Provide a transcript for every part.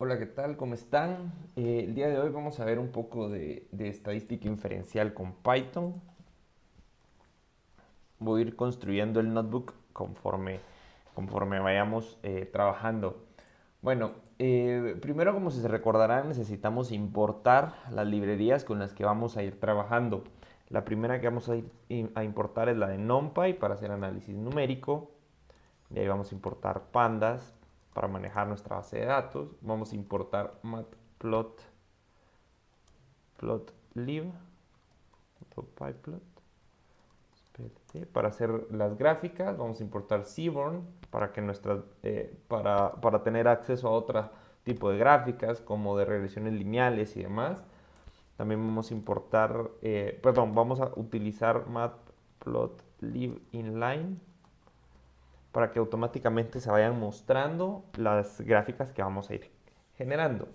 Hola, ¿qué tal? ¿Cómo están? El día de hoy vamos a ver un poco de estadística inferencial con Python. Voy a ir construyendo el notebook conforme vayamos trabajando. Bueno, primero, como si se recordarán, necesitamos importar las librerías con las que vamos a ir trabajando. La primera que vamos a importar es la de NumPy para hacer análisis numérico. De ahí vamos a importar pandas para manejar nuestra base de datos. Vamos a importar matplotlib, pyplot, para hacer las gráficas. Vamos a importar seaborn para que para tener acceso a otro tipo de gráficas como de regresiones lineales y demás. También vamos a importar, vamos a utilizar matplotlib inline para que automáticamente se vayan mostrando las gráficas que vamos a ir generando.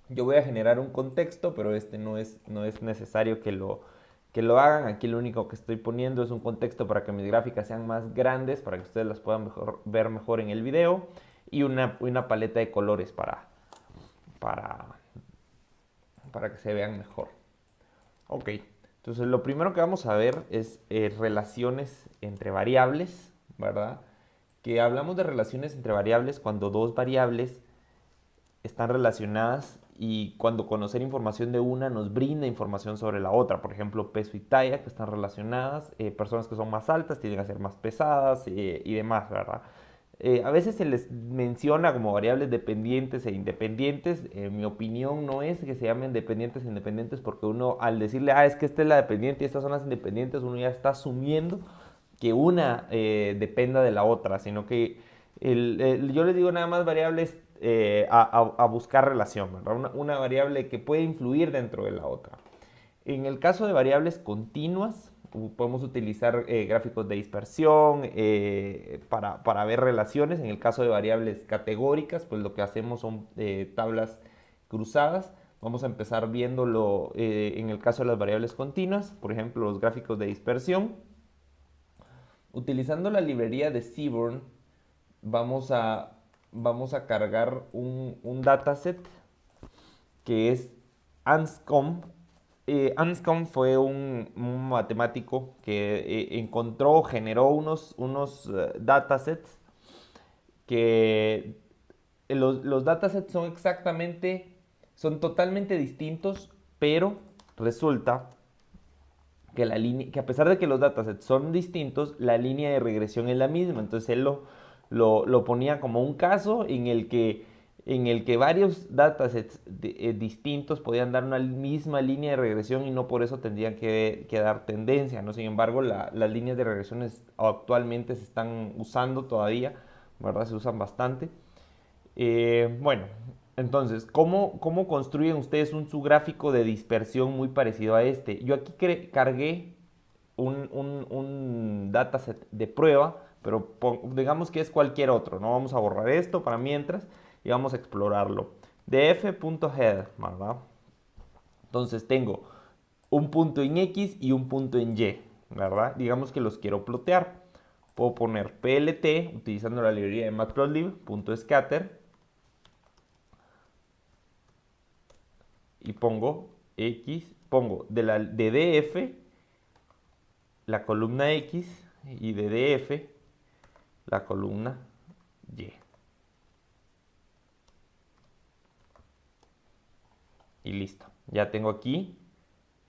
Yo voy a generar un contexto, pero este no es necesario que lo hagan. Aquí lo único que estoy poniendo es un contexto para que mis gráficas sean más grandes, para que ustedes las puedan ver mejor en el video, y una paleta de colores para, para que se vean mejor. Ok, entonces lo primero que vamos a ver es relaciones entre variables, ¿verdad? Que hablamos de relaciones entre variables cuando dos variables están relacionadas y cuando conocer información de una nos brinda información sobre la otra. Por ejemplo, peso y talla que están relacionadas, personas que son más altas tienden a ser más pesadas y demás, ¿verdad? A veces se les menciona como variables dependientes e independientes. Mi opinión no es que se llamen dependientes e independientes porque uno al decirle, es que esta es la dependiente y estas son las independientes, uno ya está asumiendo que una dependa de la otra, sino que yo les digo nada más variables a buscar relación, ¿verdad? Una variable que puede influir dentro de la otra. En el caso de variables continuas, podemos utilizar gráficos de dispersión para ver relaciones. En el caso de variables categóricas, pues lo que hacemos son tablas cruzadas. Vamos a empezar viéndolo en el caso de las variables continuas, por ejemplo, los gráficos de dispersión. Utilizando la librería de Seaborn, vamos a, vamos a cargar un dataset que es Anscombe. Anscombe fue un matemático que encontró, generó unos datasets que los datasets son totalmente distintos, pero resulta que a pesar de que los datasets son distintos, la línea de regresión es la misma. Entonces él lo ponía como un caso en el que varios datasets distintos podían dar una misma línea de regresión y no por eso tendrían que dar tendencia, ¿no? Sin embargo, las líneas de regresión actualmente se están usando todavía, ¿verdad? Se usan bastante. Bueno, entonces, ¿cómo construyen ustedes un subgráfico de dispersión muy parecido a este? Yo aquí cargué un dataset de prueba, pero digamos que es cualquier otro, ¿no? Vamos a borrar esto para mientras y vamos a explorarlo. df.head, ¿verdad? Entonces tengo un punto en X y un punto en Y, ¿verdad? Digamos que los quiero plotear. Puedo poner plt utilizando la librería de matplotlib.scatter y pongo de df la columna X y de df la columna Y. Y listo. Ya tengo aquí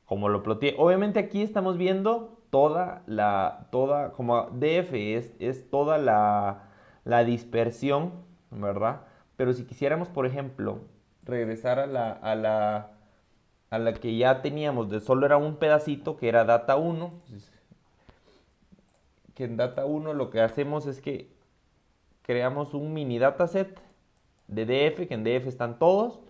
como lo ploteé. Obviamente aquí estamos viendo como df es toda la dispersión, ¿verdad? Pero si quisiéramos, por ejemplo, regresar a la que ya teníamos, de solo era un pedacito, que era data 1, que en data 1 lo que hacemos es que creamos un mini dataset de DF, que en DF están todos.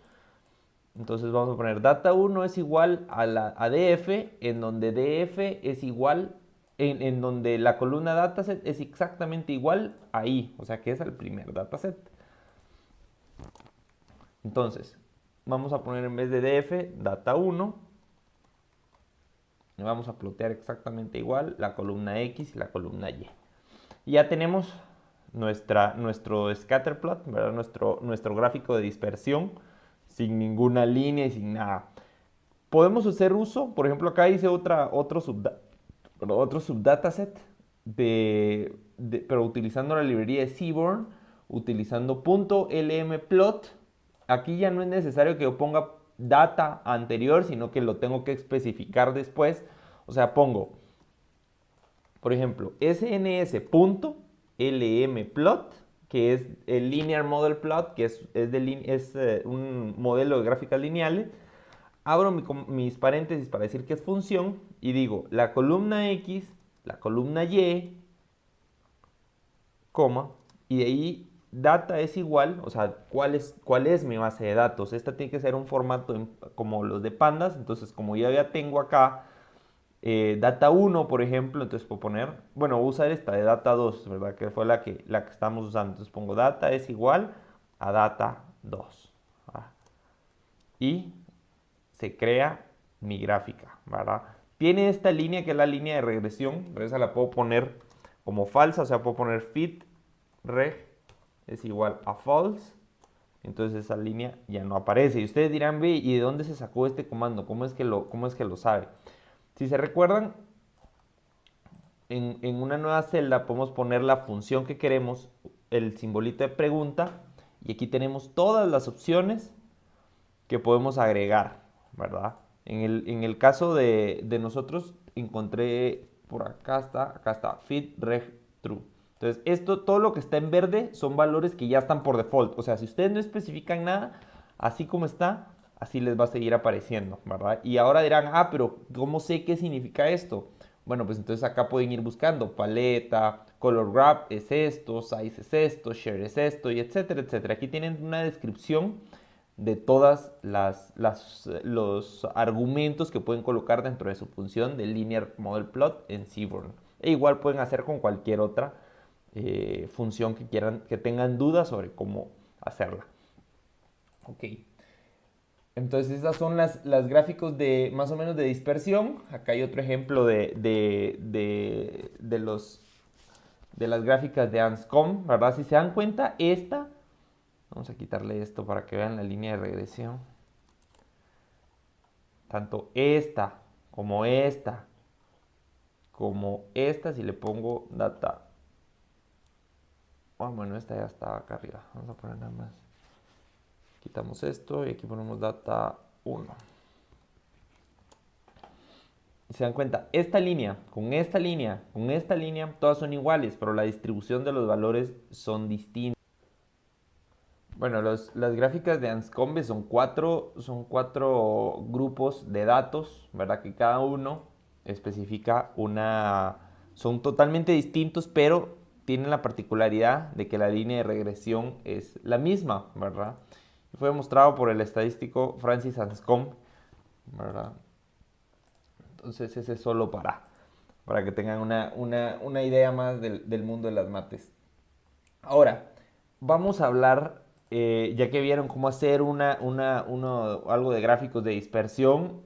Entonces vamos a poner data 1 es igual a DF, en donde DF es igual, en donde la columna dataset es exactamente igual ahí, o sea que es el primer dataset. Entonces, vamos a poner en vez de DF, data 1, y vamos a plotear exactamente igual la columna X y la columna Y. Y ya tenemos nuestro scatterplot, ¿verdad? Nuestro gráfico de dispersión, sin ninguna línea y sin nada. Podemos hacer uso, por ejemplo, acá hice otro subdataset, pero utilizando la librería de Seaborn, utilizando .lmplot. Aquí ya no es necesario que yo ponga data anterior, sino que lo tengo que especificar después. O sea, pongo, por ejemplo, sns.lmplot, que es el Linear Model Plot, que es un modelo de gráficas lineales. Abro mis paréntesis para decir que es función y digo la columna X, la columna Y, coma, y de ahí data es igual, o sea, ¿cuál es mi base de datos? Esta tiene que ser un formato como los de pandas, entonces como ya tengo acá data 1, por ejemplo, entonces puedo poner, bueno, voy a usar esta de data 2, ¿verdad? Que fue la que estamos usando, entonces pongo data es igual a data 2. Y se crea mi gráfica, ¿verdad? Tiene esta línea que es la línea de regresión, pero esa la puedo poner como falsa, o sea, puedo poner fit reg es igual a false, entonces esa línea ya no aparece. Y ustedes dirán, ve, ¿y de dónde se sacó este comando? ¿Cómo es que lo sabe? Si se recuerdan, en una nueva celda podemos poner la función que queremos, el simbolito de pregunta, y aquí tenemos todas las opciones que podemos agregar, ¿verdad? En el caso de nosotros, encontré por acá está, fit reg true. Entonces, todo lo que está en verde son valores que ya están por default. O sea, si ustedes no especifican nada, así como está, así les va a seguir apareciendo, ¿verdad? Y ahora dirán, pero ¿cómo sé qué significa esto? Bueno, pues entonces acá pueden ir buscando paleta, color graph es esto, size es esto, share es esto, y etcétera, etcétera. Aquí tienen una descripción de todas los argumentos que pueden colocar dentro de su función de Linear Model Plot en Seaborn. E igual pueden hacer con cualquier otra función que tengan dudas sobre cómo hacerla. Ok. Entonces esas son las gráficos de más o menos de dispersión. Acá hay otro ejemplo de las gráficas de Anscombe, ¿verdad? Si se dan cuenta, vamos a quitarle esto para que vean la línea de regresión. Tanto esta, si le pongo data. Bueno, esta ya estaba acá arriba. Vamos a poner nada más. Quitamos esto y aquí ponemos data 1. Y se dan cuenta, esta línea, todas son iguales, pero la distribución de los valores son distintas. Bueno, las gráficas de Anscombe son cuatro grupos de datos, ¿verdad? Que cada uno especifica son totalmente distintos, pero tienen la particularidad de que la línea de regresión es la misma, ¿verdad? Fue demostrado por el estadístico Francis Anscombe, ¿verdad? Entonces ese es solo para que tengan una idea más del mundo de las mates. Ahora, vamos a hablar, ya que vieron cómo hacer algo de gráficos de dispersión,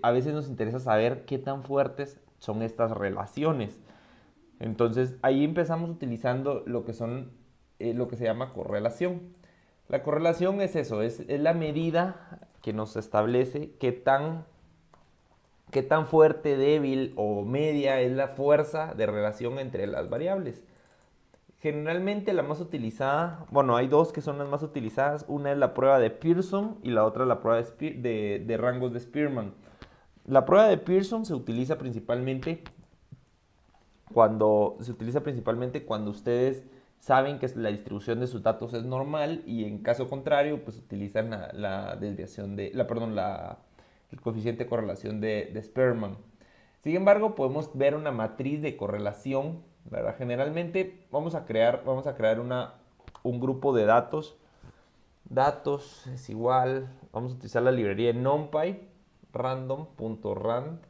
a veces nos interesa saber qué tan fuertes son estas relaciones. Entonces, ahí empezamos utilizando lo que se llama correlación. La correlación es eso, es la medida que nos establece qué tan fuerte, débil o media es la fuerza de relación entre las variables. Generalmente la más utilizada, hay dos que son las más utilizadas. Una es la prueba de Pearson y la otra es la prueba de rangos de Spearman. La prueba de Pearson se utiliza principalmente cuando ustedes saben que la distribución de sus datos es normal, y en caso contrario, pues utilizan la desviación el coeficiente de correlación de Spearman. Sin embargo, podemos ver una matriz de correlación, ¿verdad? Generalmente vamos a crear un grupo de datos. Datos es igual, vamos a utilizar la librería de NumPy, random.rand.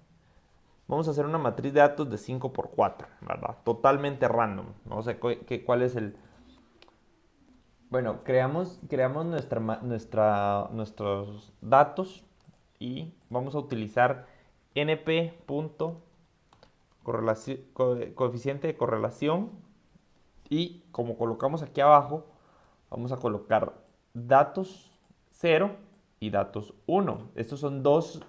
Vamos a hacer una matriz de datos de 5×4, ¿verdad? Totalmente random. No sé cuál es el... Bueno, creamos nuestros datos y vamos a utilizar np. Coeficiente de correlación Y como colocamos aquí abajo, vamos a colocar datos 0 y datos 1. Estos son dos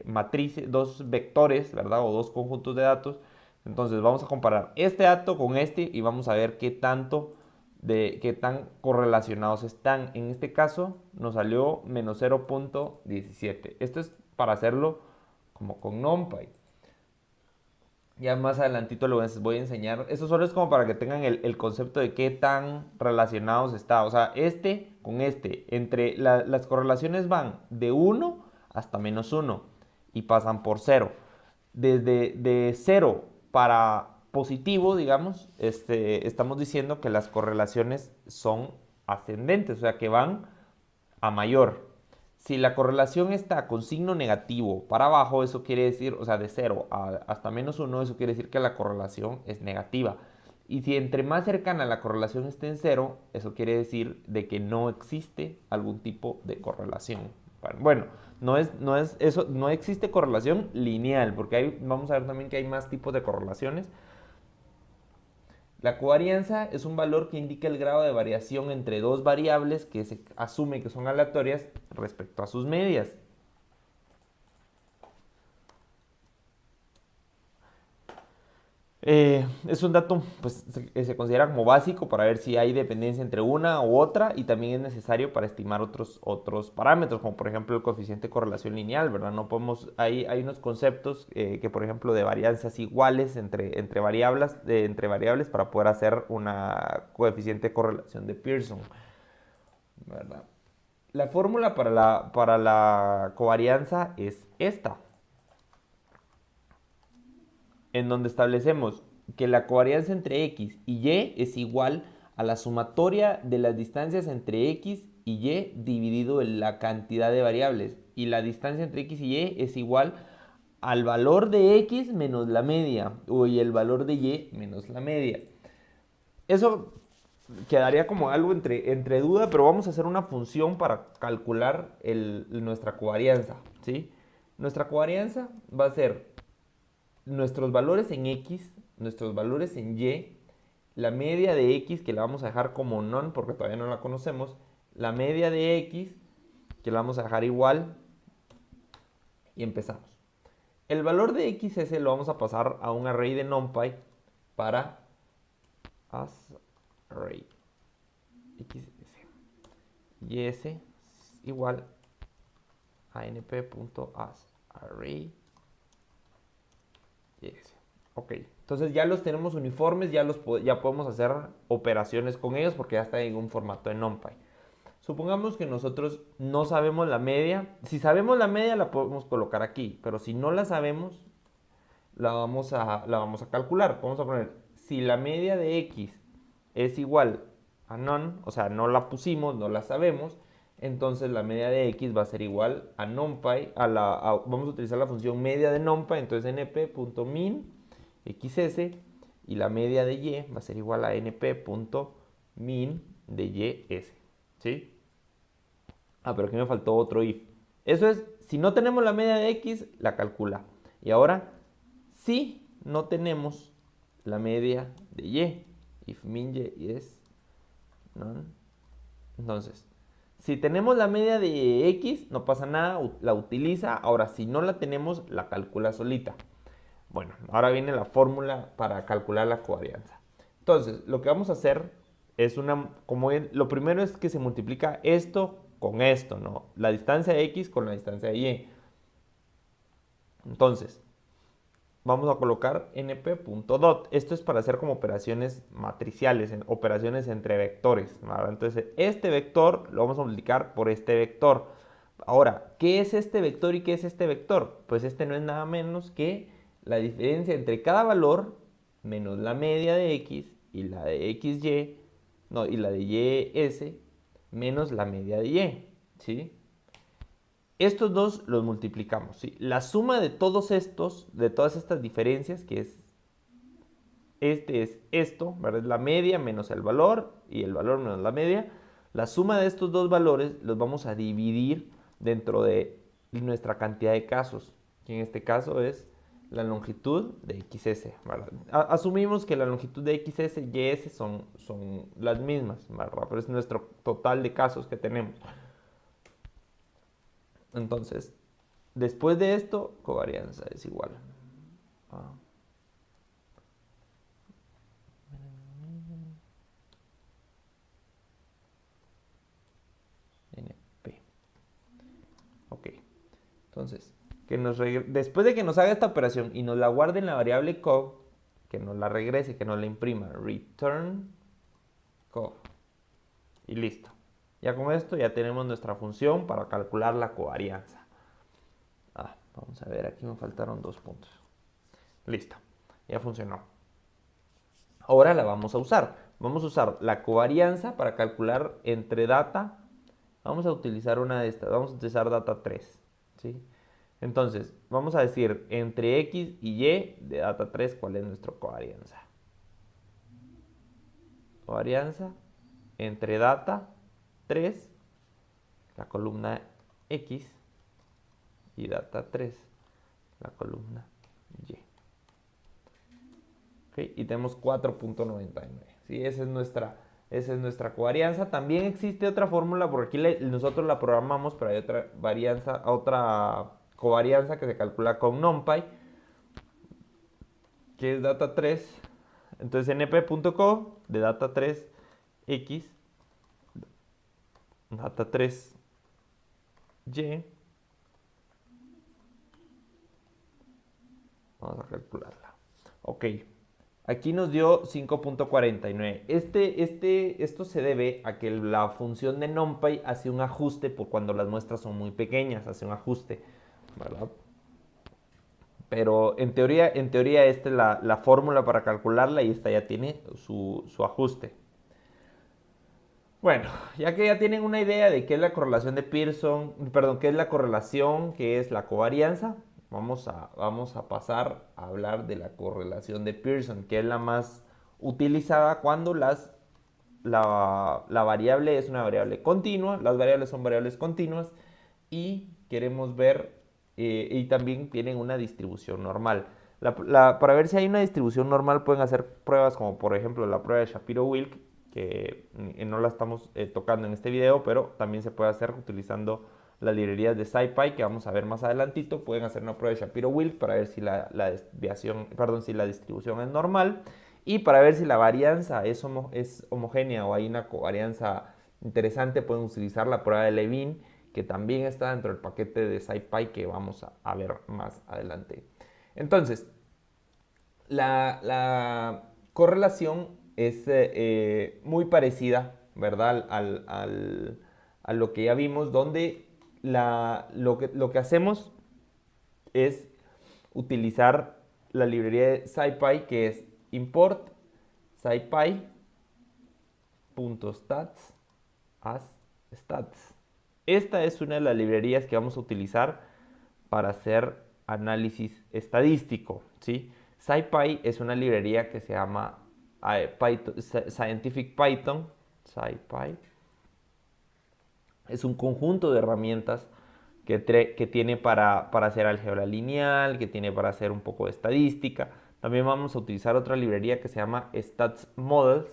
matrices, dos vectores, ¿verdad? O dos conjuntos de datos. Entonces vamos a comparar este dato con este y vamos a ver qué tan correlacionados están. En este caso nos salió menos 0.17. Esto es para hacerlo como con NumPy. Ya más adelantito les voy a enseñar. Esto solo es como para que tengan el concepto de qué tan relacionados está. O sea, este con este. Las correlaciones van de 1 hasta menos 1 y pasan por 0. Desde de 0 para positivo, digamos, estamos diciendo que las correlaciones son ascendentes, o sea, que van a mayor. Si la correlación está con signo negativo para abajo, eso quiere decir, o sea, de 0 hasta menos 1, eso quiere decir que la correlación es negativa. Y si entre más cercana la correlación esté en 0, eso quiere decir de que no existe algún tipo de correlación. Bueno, no existe correlación lineal, porque vamos a ver también que hay más tipos de correlaciones. La covarianza es un valor que indica el grado de variación entre dos variables que se asume que son aleatorias respecto a sus medias. Es un dato, pues se considera como básico para ver si hay dependencia entre una u otra y también es necesario para estimar otros parámetros, como por ejemplo el coeficiente de correlación lineal, ¿verdad? No podemos, hay unos conceptos que por ejemplo de varianzas iguales entre variables para poder hacer una coeficiente de correlación de Pearson, ¿verdad? La fórmula para la covarianza es esta, en donde establecemos que la covarianza entre x y y es igual a la sumatoria de las distancias entre x y y dividido en la cantidad de variables. Y la distancia entre x y y es igual al valor de x menos la media, y el valor de y menos la media. Eso quedaría como algo entre duda, pero vamos a hacer una función para calcular nuestra covarianza, ¿sí? Nuestra covarianza va a ser nuestros valores en x, nuestros valores en y, la media de x, que la vamos a dejar como non porque todavía no la conocemos, la media de x, que la vamos a dejar igual, y empezamos. El valor de xs lo vamos a pasar a un array de NumPy para asArray xs. Y s igual a np.asArray. Ok, entonces ya los tenemos uniformes, ya podemos hacer operaciones con ellos porque ya está en un formato de NumPy. Supongamos que nosotros no sabemos la media. Si sabemos la media la podemos colocar aquí, pero si no la sabemos, la vamos a calcular. Vamos a poner, si la media de x es igual a none, o sea, no la pusimos, no la sabemos, entonces la media de x va a ser igual a NumPy, vamos a utilizar la función media de NumPy, entonces np.min xs, y la media de y va a ser igual a np.min de ys, ¿sí? Pero aquí me faltó otro if. Eso es, si no tenemos la media de x, la calcula. Y ahora, si no tenemos la media de y, if min y es none. Entonces, si tenemos la media de x, no pasa nada, la utiliza. Ahora, si no la tenemos, la calcula solita. Bueno, ahora viene la fórmula para calcular la covarianza. Entonces, lo que vamos a hacer es lo primero es que se multiplica esto con esto, ¿no? La distancia de x con la distancia de y. Entonces, vamos a colocar np.dot. Esto es para hacer como operaciones matriciales, operaciones entre vectores, ¿verdad? Entonces, este vector lo vamos a multiplicar por este vector. Ahora, ¿qué es este vector y qué es este vector? Pues este no es nada menos que la diferencia entre cada valor menos la media de x y la de xy, no, y la de ys menos la media de y, ¿sí? Estos dos los multiplicamos, ¿sí? La suma de todas estas diferencias, que es esto, ¿verdad? Es la media menos el valor y el valor menos la media. La suma de estos dos valores los vamos a dividir dentro de nuestra cantidad de casos, que en este caso es la longitud de XS, ¿verdad? Asumimos que la longitud de XS y YS son las mismas, ¿verdad? Pero es nuestro total de casos que tenemos. Entonces, después de esto, covarianza es igual a NP. Ok, entonces, después de que nos haga esta operación y nos la guarde en la variable cov, que nos la regrese, que nos la imprima, return cov. Y listo. Ya con esto ya tenemos nuestra función para calcular la covarianza. Vamos a ver, aquí me faltaron 2 puntos. Listo, ya funcionó. Ahora la vamos a usar. Vamos a usar la covarianza para calcular entre data. Vamos a utilizar una de estas. Vamos a utilizar data 3. ¿Sí? Entonces, vamos a decir entre X y Y de data 3 cuál es nuestra covarianza. Covarianza entre data 3, la columna X, y data 3, la columna Y. ¿Okay? Y tenemos 4.99. ¿Sí? Esa es nuestra covarianza. También existe otra fórmula, porque aquí nosotros la programamos, pero hay otra covarianza que se calcula con NumPy, que es data 3. Entonces np.co de data 3 X, data 3 Y. Vamos a calcularla. Ok. Aquí nos dio 5.49. Esto se debe a que la función de NumPy hace un ajuste por cuando las muestras son muy pequeñas, hace un ajuste, ¿verdad? Pero en teoría esta es la fórmula para calcularla y esta ya tiene su ajuste. Bueno, ya que ya tienen una idea de qué es la correlación de Pearson, perdón, qué es la correlación, qué es la covarianza, vamos a pasar a hablar de la correlación de Pearson, que es la más utilizada cuando la variable es una variable continua, las variables son variables continuas y queremos ver, y también tienen una distribución normal. Para ver si hay una distribución normal pueden hacer pruebas como por ejemplo la prueba de Shapiro-Wilk, que no la estamos tocando en este video, pero también se puede hacer utilizando las librerías de SciPy que vamos a ver más adelantito. Pueden hacer una prueba de Shapiro-Wilk para ver si si la distribución es normal y para ver si la varianza es homogénea o hay una covarianza interesante. Pueden utilizar la prueba de Levin, que también está dentro del paquete de SciPy que vamos a ver más adelante. Entonces, la correlación es muy parecida, ¿verdad? A lo que ya vimos, donde lo que hacemos es utilizar la librería de SciPy, que es import scipy.stats as stats. Esta es una de las librerías que vamos a utilizar para hacer análisis estadístico, ¿sí? SciPy es una librería que se llama Scientific Python. SciPy es un conjunto de herramientas que tiene para hacer álgebra lineal, que tiene para hacer un poco de estadística. También vamos a utilizar otra librería que se llama Stats Models,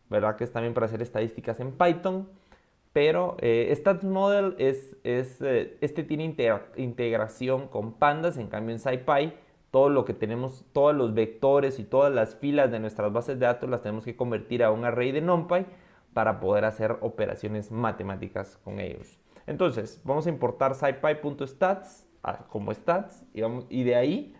¿verdad? Que es también para hacer estadísticas en Python. Pero Stats Model tiene integración con pandas. En cambio en SciPy todo lo que tenemos, todos los vectores y todas las filas de nuestras bases de datos las tenemos que convertir a un array de NumPy para poder hacer operaciones matemáticas con ellos. Entonces vamos a importar scipy.stats como stats y de ahí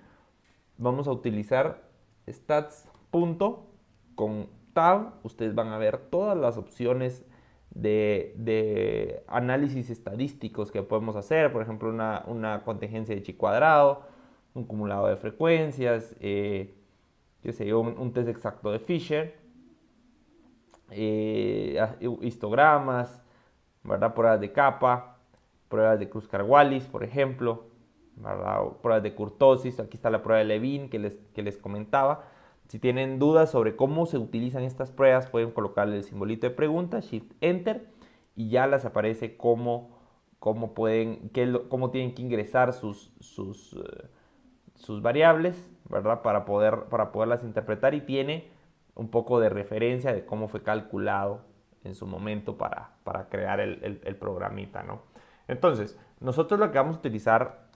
vamos a utilizar stats. Con tab ustedes van a ver todas las opciones de análisis estadísticos que podemos hacer. Por ejemplo, una contingencia de chi cuadrado, un acumulado de frecuencias, un test exacto de Fisher, histogramas, ¿verdad? Pruebas de capa, pruebas de Kruskal-Wallis, por ejemplo, ¿verdad? Pruebas de kurtosis. Aquí está la prueba de Levin que les comentaba. Si tienen dudas sobre cómo se utilizan estas pruebas, pueden colocarle el simbolito de pregunta, Shift Enter, y ya les aparece cómo tienen que ingresar sus variables, ¿verdad? Para poderlas interpretar, y tiene un poco de referencia de cómo fue calculado en su momento para crear el programita, ¿no? Entonces, nosotros lo que vamos a utilizar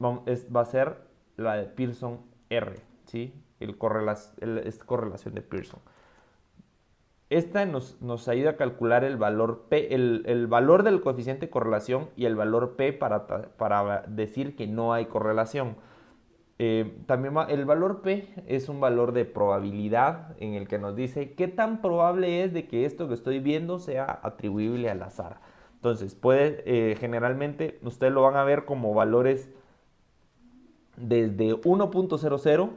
va a ser la de Pearson R, ¿sí? Es correlación de Pearson. Esta nos ayuda a calcular el valor P, el valor del coeficiente de correlación y el valor P para decir que no hay correlación. También el valor P es un valor de probabilidad en el que nos dice qué tan probable es de que esto que estoy viendo sea atribuible al azar. Entonces, generalmente ustedes lo van a ver como valores desde 1.00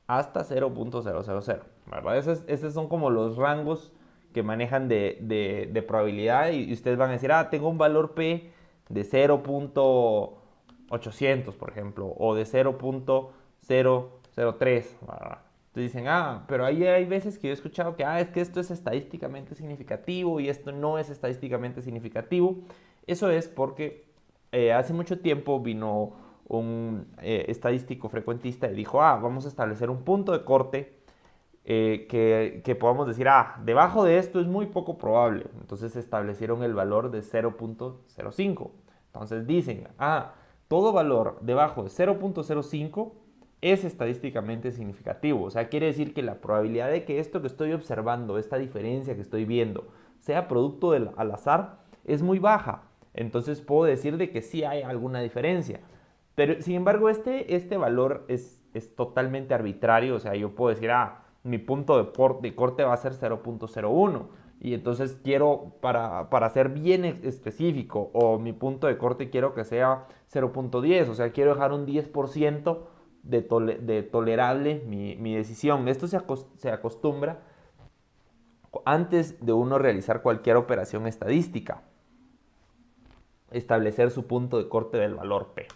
hasta 0.000, ¿verdad? Esos son como los rangos que manejan de probabilidad, y ustedes van a decir, tengo un valor P de 0.800, por ejemplo, o de 0.003, ¿verdad? Entonces dicen, pero ahí hay veces que yo he escuchado que, es que esto es estadísticamente significativo y esto no es estadísticamente significativo. Eso es porque hace mucho tiempo vino un estadístico frecuentista y dijo, vamos a establecer un punto de corte que podamos decir, debajo de esto es muy poco probable. Entonces establecieron el valor de 0.05. Entonces dicen, todo valor debajo de 0.05 es estadísticamente significativo. O sea, quiere decir que la probabilidad de que esto que estoy observando, esta diferencia que estoy viendo, sea producto al azar, es muy baja. Entonces puedo decir de que sí hay alguna diferencia. Pero, sin embargo, este valor es totalmente arbitrario. O sea, yo puedo decir, mi punto de corte va a ser 0.01. Y entonces quiero, para ser bien específico, o mi punto de corte quiero que sea 0.10. O sea, quiero dejar un 10% de tolerable mi decisión. Esto se acostumbra antes de uno realizar cualquier operación estadística, establecer su punto de corte del valor P.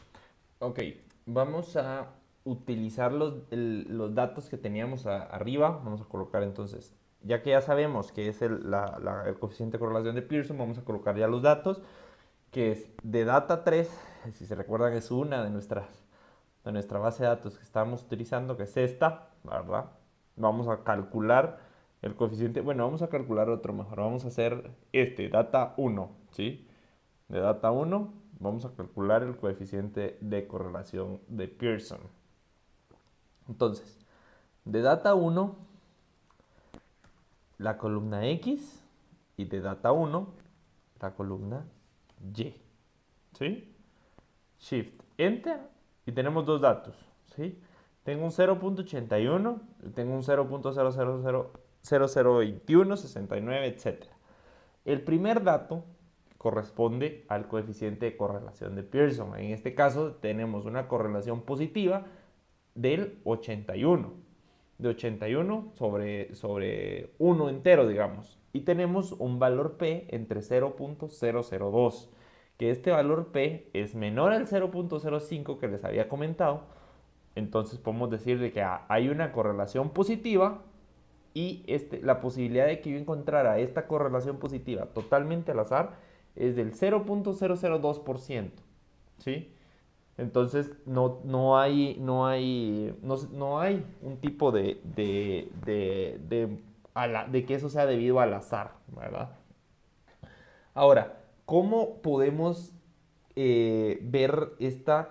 Ok, vamos a utilizar los datos que teníamos arriba. Vamos a colocar entonces, ya que ya sabemos que es el coeficiente de correlación de Pearson, vamos a colocar ya los datos, que es de data 3, si se recuerdan es una de nuestra base de datos que estábamos utilizando, que es esta, ¿verdad? Vamos a calcular el coeficiente, bueno, vamos a calcular otro mejor, vamos a hacer data 1, ¿sí? De data 1 vamos a calcular el coeficiente de correlación de Pearson. Entonces, de data 1, la columna X, y de data 1, la columna Y, ¿sí? Shift, Enter, y tenemos dos datos, ¿sí? Tengo un 0.81, tengo un 0.000021, 69, etc. El primer dato corresponde al coeficiente de correlación de Pearson. En este caso tenemos una correlación positiva del 81, de 81 sobre 1 entero, digamos. Y tenemos un valor P entre 0.002, que este valor P es menor al 0.05 que les había comentado. Entonces podemos decir de que hay una correlación positiva, y la posibilidad de que yo encontrara esta correlación positiva totalmente al azar es del 0.002%, ¿sí? Entonces no hay un tipo de que eso sea debido al azar, ¿verdad? Ahora, ¿cómo podemos ver esta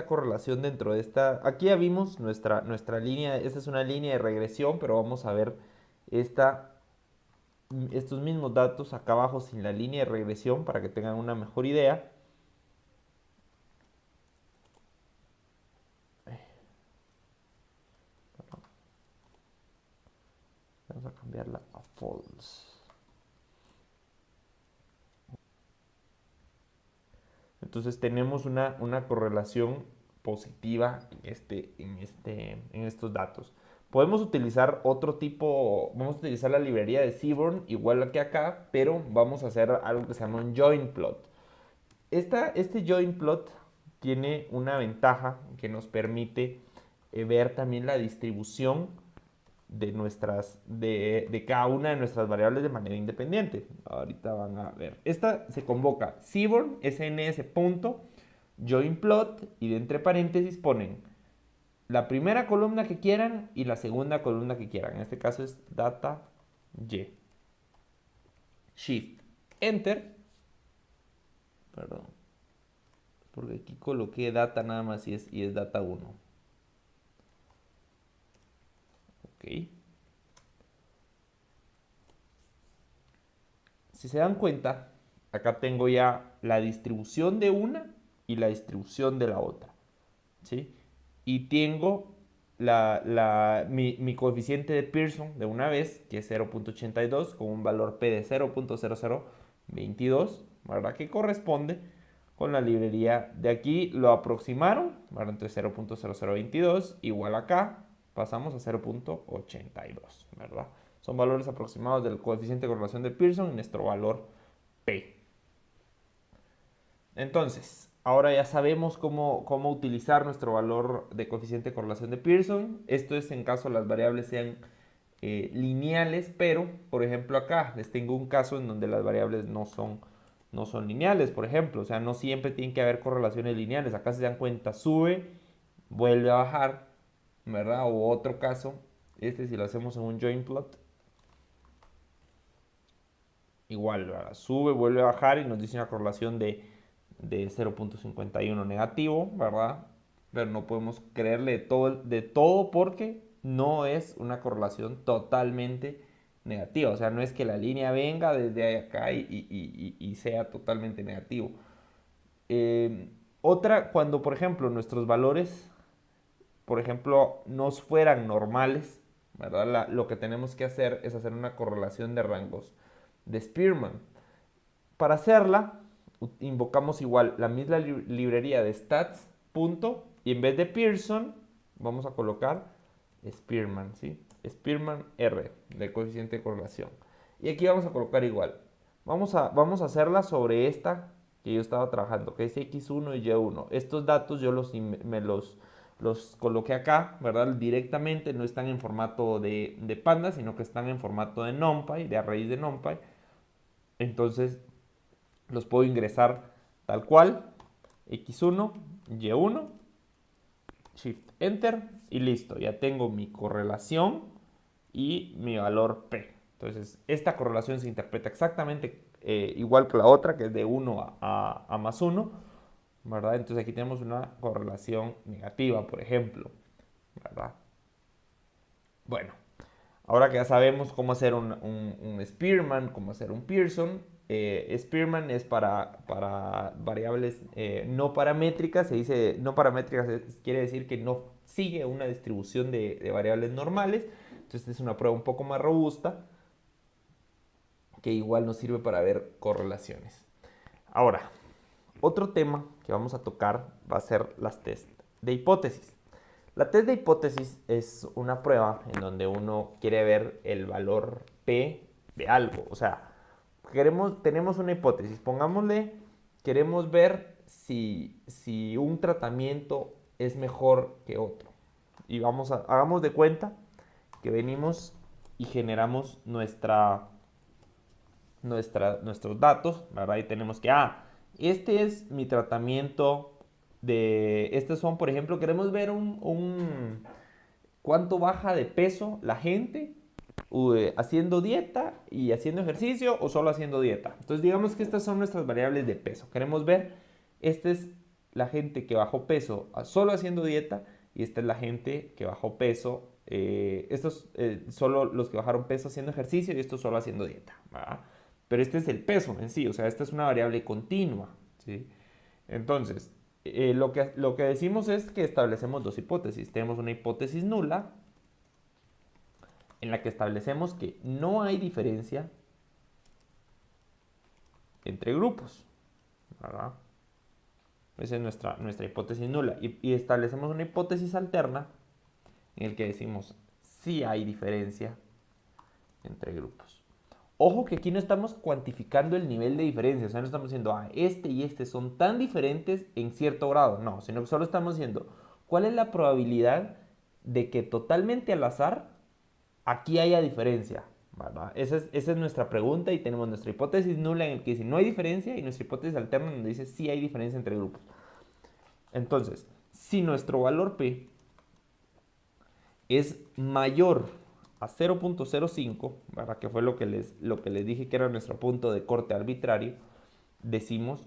correlación dentro de esta? Aquí ya vimos nuestra línea, esta es una línea de regresión, pero vamos a ver estos mismos datos acá abajo sin la línea de regresión para que tengan una mejor idea. Vamos a cambiarla a false. Entonces tenemos una correlación positiva en estos datos. Podemos utilizar otro tipo, vamos a utilizar la librería de Seaborn, igual que acá, pero vamos a hacer algo que se llama un join plot. Este join plot tiene una ventaja que nos permite ver también la distribución de cada una de nuestras variables de manera independiente. Ahorita van a ver. Esta se convoca Seaborn, sns punto, join plot y de entre paréntesis ponen la primera columna que quieran y la segunda columna que quieran. En este caso es data y. Shift Enter. Perdón. Porque aquí coloqué data nada más y es data 1. Ok. Si se dan cuenta, acá tengo ya la distribución de una y la distribución de la otra. ¿Sí? Y tengo mi coeficiente de Pearson de una vez, que es 0.82, con un valor P de 0.0022, ¿verdad? Que corresponde con la librería de aquí. Lo aproximaron, ¿verdad? Entonces 0.0022 igual acá, pasamos a 0.82, ¿verdad? Son valores aproximados del coeficiente de correlación de Pearson y nuestro valor P. Entonces, ahora ya sabemos cómo utilizar nuestro valor de coeficiente de correlación de Pearson. Esto es en caso las variables sean lineales, pero, por ejemplo, acá les tengo un caso en donde las variables no son lineales, por ejemplo. O sea, no siempre tienen que haber correlaciones lineales. Acá se dan cuenta, sube, vuelve a bajar, ¿verdad? O otro caso, si lo hacemos en un join plot, igual, ¿verdad? Sube, vuelve a bajar y nos dice una correlación de 0.51 negativo, ¿verdad? Pero no podemos creerle de todo porque no es una correlación totalmente negativa. O sea, no es que la línea venga desde acá y sea totalmente negativo. Otra, cuando por ejemplo nuestros valores, por ejemplo, no fueran normales, ¿verdad? Lo que tenemos que hacer es hacer una correlación de rangos de Spearman. Para hacerla, invocamos igual la misma librería de stats, punto, y en vez de Pearson, vamos a colocar Spearman, ¿sí? Spearman R, de coeficiente de correlación. Y aquí vamos a colocar igual. Vamos a hacerla sobre esta que yo estaba trabajando, que es X1 y Y1. Estos datos yo los coloqué acá, ¿verdad? Directamente, no están en formato de Panda, sino que están en formato de NumPy, de arrays de NumPy. Entonces, los puedo ingresar tal cual, X1, Y1, Shift Enter y listo. Ya tengo mi correlación y mi valor P. Entonces, esta correlación se interpreta exactamente igual que la otra, que es de 1 a más 1, ¿verdad? Entonces aquí tenemos una correlación negativa, por ejemplo, ¿verdad? Bueno, ahora que ya sabemos cómo hacer un Spearman, cómo hacer un Pearson, Spearman es para variables no paramétricas. Se dice no paramétricas, quiere decir que no sigue una distribución de variables normales. Entonces es una prueba un poco más robusta que igual nos sirve para ver correlaciones. Ahora, otro tema que vamos a tocar va a ser las test de hipótesis. La test de hipótesis es una prueba en donde uno quiere ver el valor P de algo. O sea, tenemos una hipótesis, pongámosle, queremos ver si un tratamiento es mejor que otro. Y hagamos de cuenta que venimos y generamos nuestros datos, ¿verdad? Y tenemos que, este es mi tratamiento estos son, por ejemplo, queremos ver cuánto baja de peso la gente haciendo dieta y haciendo ejercicio o solo haciendo dieta. Entonces digamos que estas son nuestras variables de peso. Queremos ver, esta es la gente que bajó peso solo haciendo dieta y esta es la gente que bajó peso, estos solo los que bajaron peso haciendo ejercicio y estos solo haciendo dieta, ¿verdad? Pero este es el peso en sí, o sea, esta es una variable continua, ¿sí? Entonces, lo que decimos es que establecemos dos hipótesis. Tenemos una hipótesis nula, en la que establecemos que no hay diferencia entre grupos, ¿verdad? Esa es nuestra hipótesis nula. Y establecemos una hipótesis alterna en la que decimos sí hay diferencia entre grupos. Ojo que aquí no estamos cuantificando el nivel de diferencia, o sea, no estamos diciendo, este y este son tan diferentes en cierto grado, no, sino que solo estamos diciendo, ¿cuál es la probabilidad de que totalmente al azar aquí haya diferencia? ¿Verdad? Esa es nuestra pregunta y tenemos nuestra hipótesis nula en el que dice no hay diferencia y nuestra hipótesis alterna donde dice sí hay diferencia entre grupos. Entonces, si nuestro valor P es mayor a 0.05, ¿verdad? Que fue lo que les dije que era nuestro punto de corte arbitrario, decimos,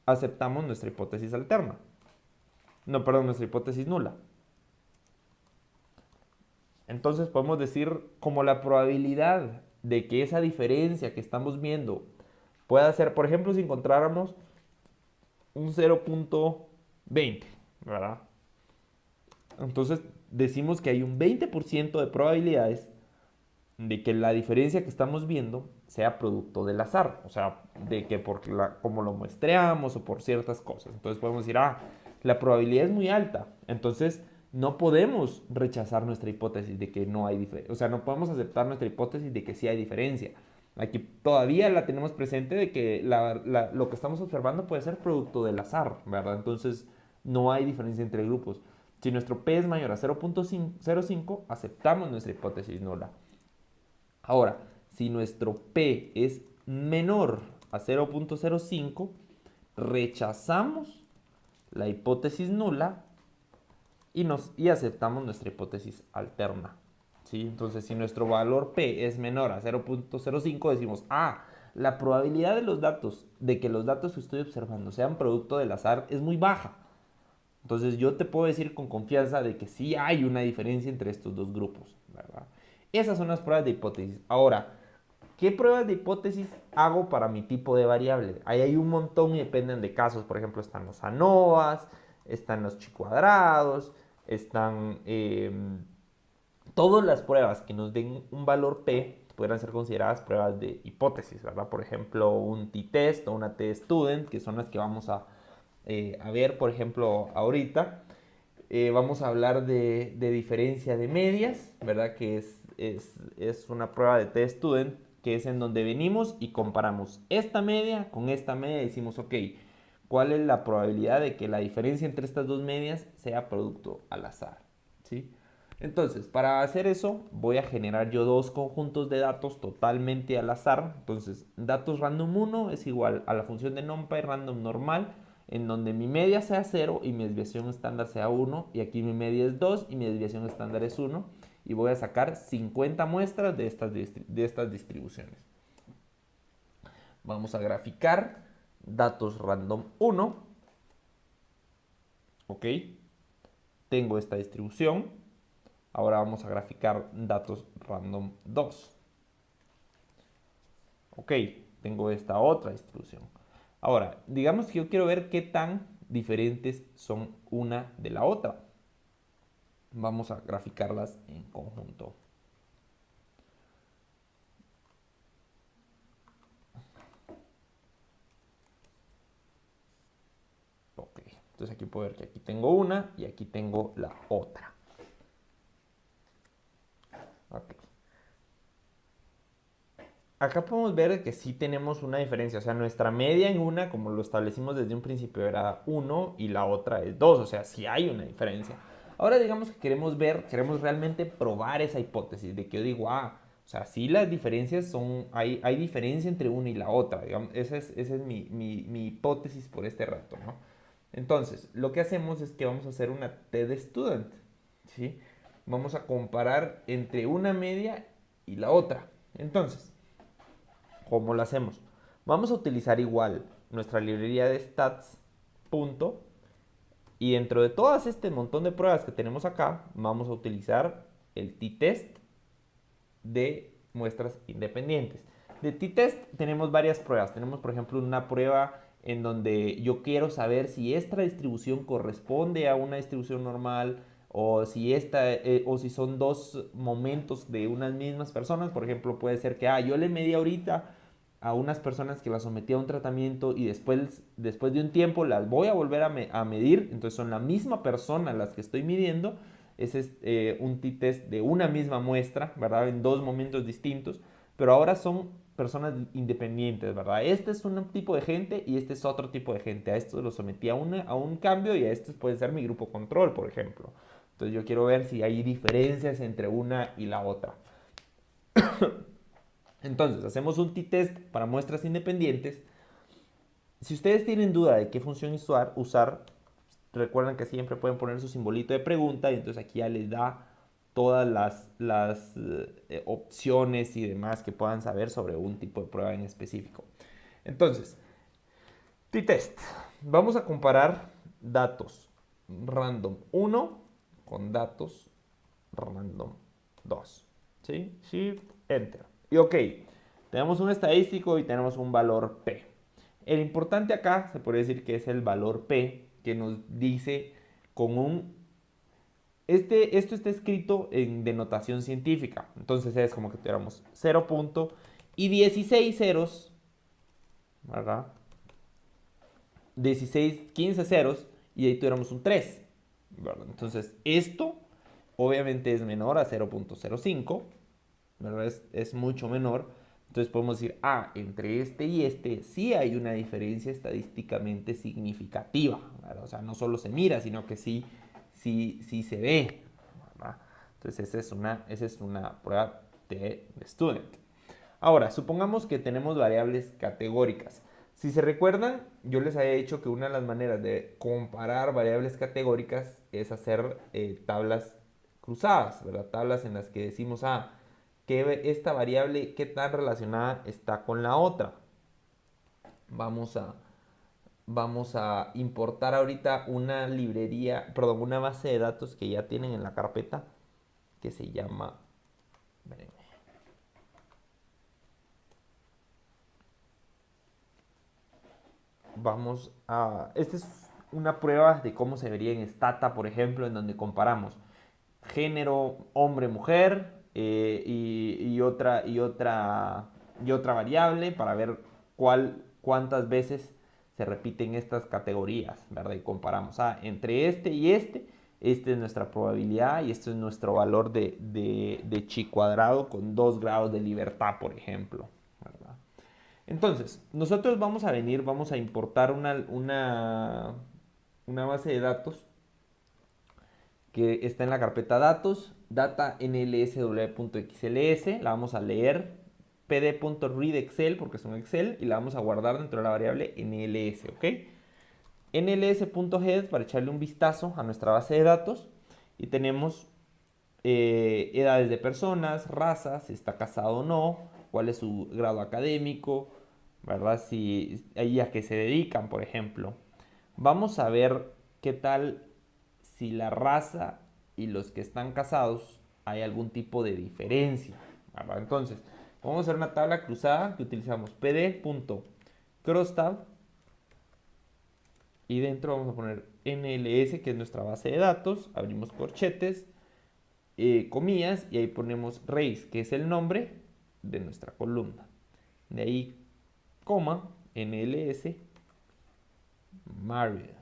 aceptamos nuestra hipótesis alterna. No, perdón, nuestra hipótesis nula. Entonces podemos decir como la probabilidad de que esa diferencia que estamos viendo pueda ser, por ejemplo, si encontráramos un 0.20, ¿verdad? Entonces decimos que hay un 20% de probabilidades de que la diferencia que estamos viendo sea producto del azar, o sea, de que por como lo muestreamos o por ciertas cosas. Entonces podemos decir, la probabilidad es muy alta, entonces no podemos rechazar nuestra hipótesis de que no hay diferencia, o sea, no podemos aceptar nuestra hipótesis de que sí hay diferencia. Aquí todavía la tenemos presente de que lo que estamos observando puede ser producto del azar, ¿verdad? Entonces no hay diferencia entre grupos. Si nuestro P es mayor a 0.05, aceptamos nuestra hipótesis nula. Ahora, si nuestro P es menor a 0.05, rechazamos la hipótesis nula y aceptamos nuestra hipótesis alterna. ¿Sí? Entonces, si nuestro valor P es menor a 0.05, decimos, la probabilidad de que los datos que estoy observando sean producto del azar es muy baja. Entonces, yo te puedo decir con confianza de que sí hay una diferencia entre estos dos grupos, ¿verdad? Esas son las pruebas de hipótesis. Ahora, ¿qué pruebas de hipótesis hago para mi tipo de variable? Ahí hay un montón y dependen de casos. Por ejemplo, están los ANOVAs, están los chi-cuadrados, están todas las pruebas que nos den un valor P podrán ser consideradas pruebas de hipótesis, ¿verdad? Por ejemplo, un t-test o una t-student, que son las que vamos a ver, por ejemplo, ahorita. Vamos a hablar de diferencia de medias, ¿verdad? Que es una prueba de t-student, que es en donde venimos y comparamos esta media con esta media y decimos, ok, ¿cuál es la probabilidad de que la diferencia entre estas dos medias sea producto al azar? ¿Sí? Entonces, para hacer eso, voy a generar yo dos conjuntos de datos totalmente al azar. Entonces, datos random 1 es igual a la función de NumPy random normal, en donde mi media sea 0 y mi desviación estándar sea 1, y aquí mi media es 2 y mi desviación estándar es 1, y voy a sacar 50 muestras de estas distribuciones. Vamos a graficar datos random 1, ok, tengo esta distribución. Ahora vamos a graficar datos random 2. Ok, tengo esta otra distribución. Ahora, digamos que yo quiero ver qué tan diferentes son una de la otra. Vamos a graficarlas en conjunto. Ok, entonces aquí puedo ver que aquí tengo una y aquí tengo la otra. Ok. Acá podemos ver que sí tenemos una diferencia, o sea, nuestra media en una, como lo establecimos desde un principio, era 1 y la otra es 2, o sea, sí hay una diferencia. Ahora digamos que queremos realmente probar esa hipótesis, de que yo digo, o sea, sí las diferencias son, hay diferencia entre una y la otra, digamos, esa es mi hipótesis por este rato, ¿no? Entonces, lo que hacemos es que vamos a hacer una t-student, ¿sí? Vamos a comparar entre una media y la otra. Entonces, ¿cómo lo hacemos? Vamos a utilizar igual nuestra librería de stats, punto, y dentro de todas este montón de pruebas que tenemos acá, vamos a utilizar el t-test de muestras independientes. De t-test tenemos varias pruebas. Tenemos, por ejemplo, una prueba en donde yo quiero saber si esta distribución corresponde a una distribución normal o si son dos momentos de unas mismas personas. Por ejemplo, puede ser que yo le medí ahorita a unas personas que las sometí a un tratamiento y después de un tiempo las voy a volver a medir. Entonces son la misma persona las que estoy midiendo. Ese es un t-test de una misma muestra, ¿verdad? En dos momentos distintos, pero ahora son personas independientes, ¿verdad? Este es un tipo de gente y este es otro tipo de gente. A estos los sometí a un cambio y a estos puede ser mi grupo control, por ejemplo. Entonces yo quiero ver si hay diferencias entre una y la otra. Entonces hacemos un t-test para muestras independientes. Si ustedes tienen duda de qué función usar, recuerden que siempre pueden poner su simbolito de pregunta y entonces aquí ya les da todas las opciones y demás que puedan saber sobre un tipo de prueba en específico. Entonces, t-test. Vamos a comparar datos random 1 con datos random 2. ¿Sí? Shift, Enter. Y ok, tenemos un estadístico y tenemos un valor P. El importante acá se puede decir que es el valor P, que nos dice con un... esto está escrito en denotación científica. Entonces es como que tuviéramos 0 punto y 16 ceros, ¿verdad? 16, 15 ceros y ahí tuviéramos un 3, ¿verdad? Entonces esto obviamente es menor a 0.05, ¿verdad? Es mucho menor. Entonces podemos decir, entre este y este sí hay una diferencia estadísticamente significativa, ¿verdad? O sea, no solo se mira, sino que sí se ve, ¿verdad? Entonces esa es una prueba de student. Ahora, supongamos que tenemos variables categóricas. Si se recuerdan, yo les había dicho que una de las maneras de comparar variables categóricas es hacer tablas cruzadas, ¿verdad? Tablas en las que decimos, que esta variable, qué tan relacionada está con la otra. Vamos a importar ahorita una librería, perdón, una base de datos que ya tienen en la carpeta que se llama... Esta es una prueba de cómo se vería en Stata, por ejemplo, en donde comparamos género hombre-mujer y otra variable para ver cuántas veces se repiten estas categorías, ¿verdad? Y comparamos, entre este y esta es nuestra probabilidad y este es nuestro valor de chi cuadrado con 2 grados de libertad, por ejemplo, ¿verdad? Entonces, nosotros vamos a importar una base de datos que está en la carpeta datos, data nlsw.xls, la vamos a leer, pd.readExcel porque es un Excel y la vamos a guardar dentro de la variable nls, ¿ok? nls.head para echarle un vistazo a nuestra base de datos y tenemos edades de personas, razas, si está casado o no, cuál es su grado académico, ¿verdad? Si ahí a qué se dedican, por ejemplo. Vamos a ver qué tal si la raza y los que están casados hay algún tipo de diferencia, ¿verdad? Entonces, vamos a hacer una tabla cruzada que utilizamos pd.crosstab y dentro vamos a poner NLS, que es nuestra base de datos, abrimos corchetes, comillas y ahí ponemos race, que es el nombre de nuestra columna. De ahí, coma, NLS, married.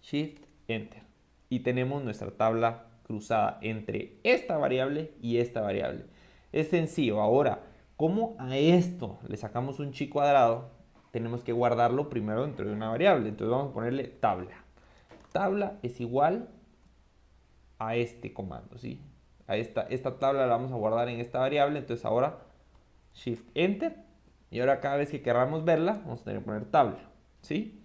Shift, Enter. Y tenemos nuestra tabla cruzada entre esta variable y esta variable. Es sencillo. Ahora, como a esto le sacamos un chi cuadrado, tenemos que guardarlo primero dentro de una variable. Entonces vamos a ponerle tabla. Tabla es igual a este comando, ¿sí? Esta tabla la vamos a guardar en esta variable. Entonces ahora Shift Enter. Y ahora cada vez que queramos verla, vamos a tener que poner tabla, ¿sí?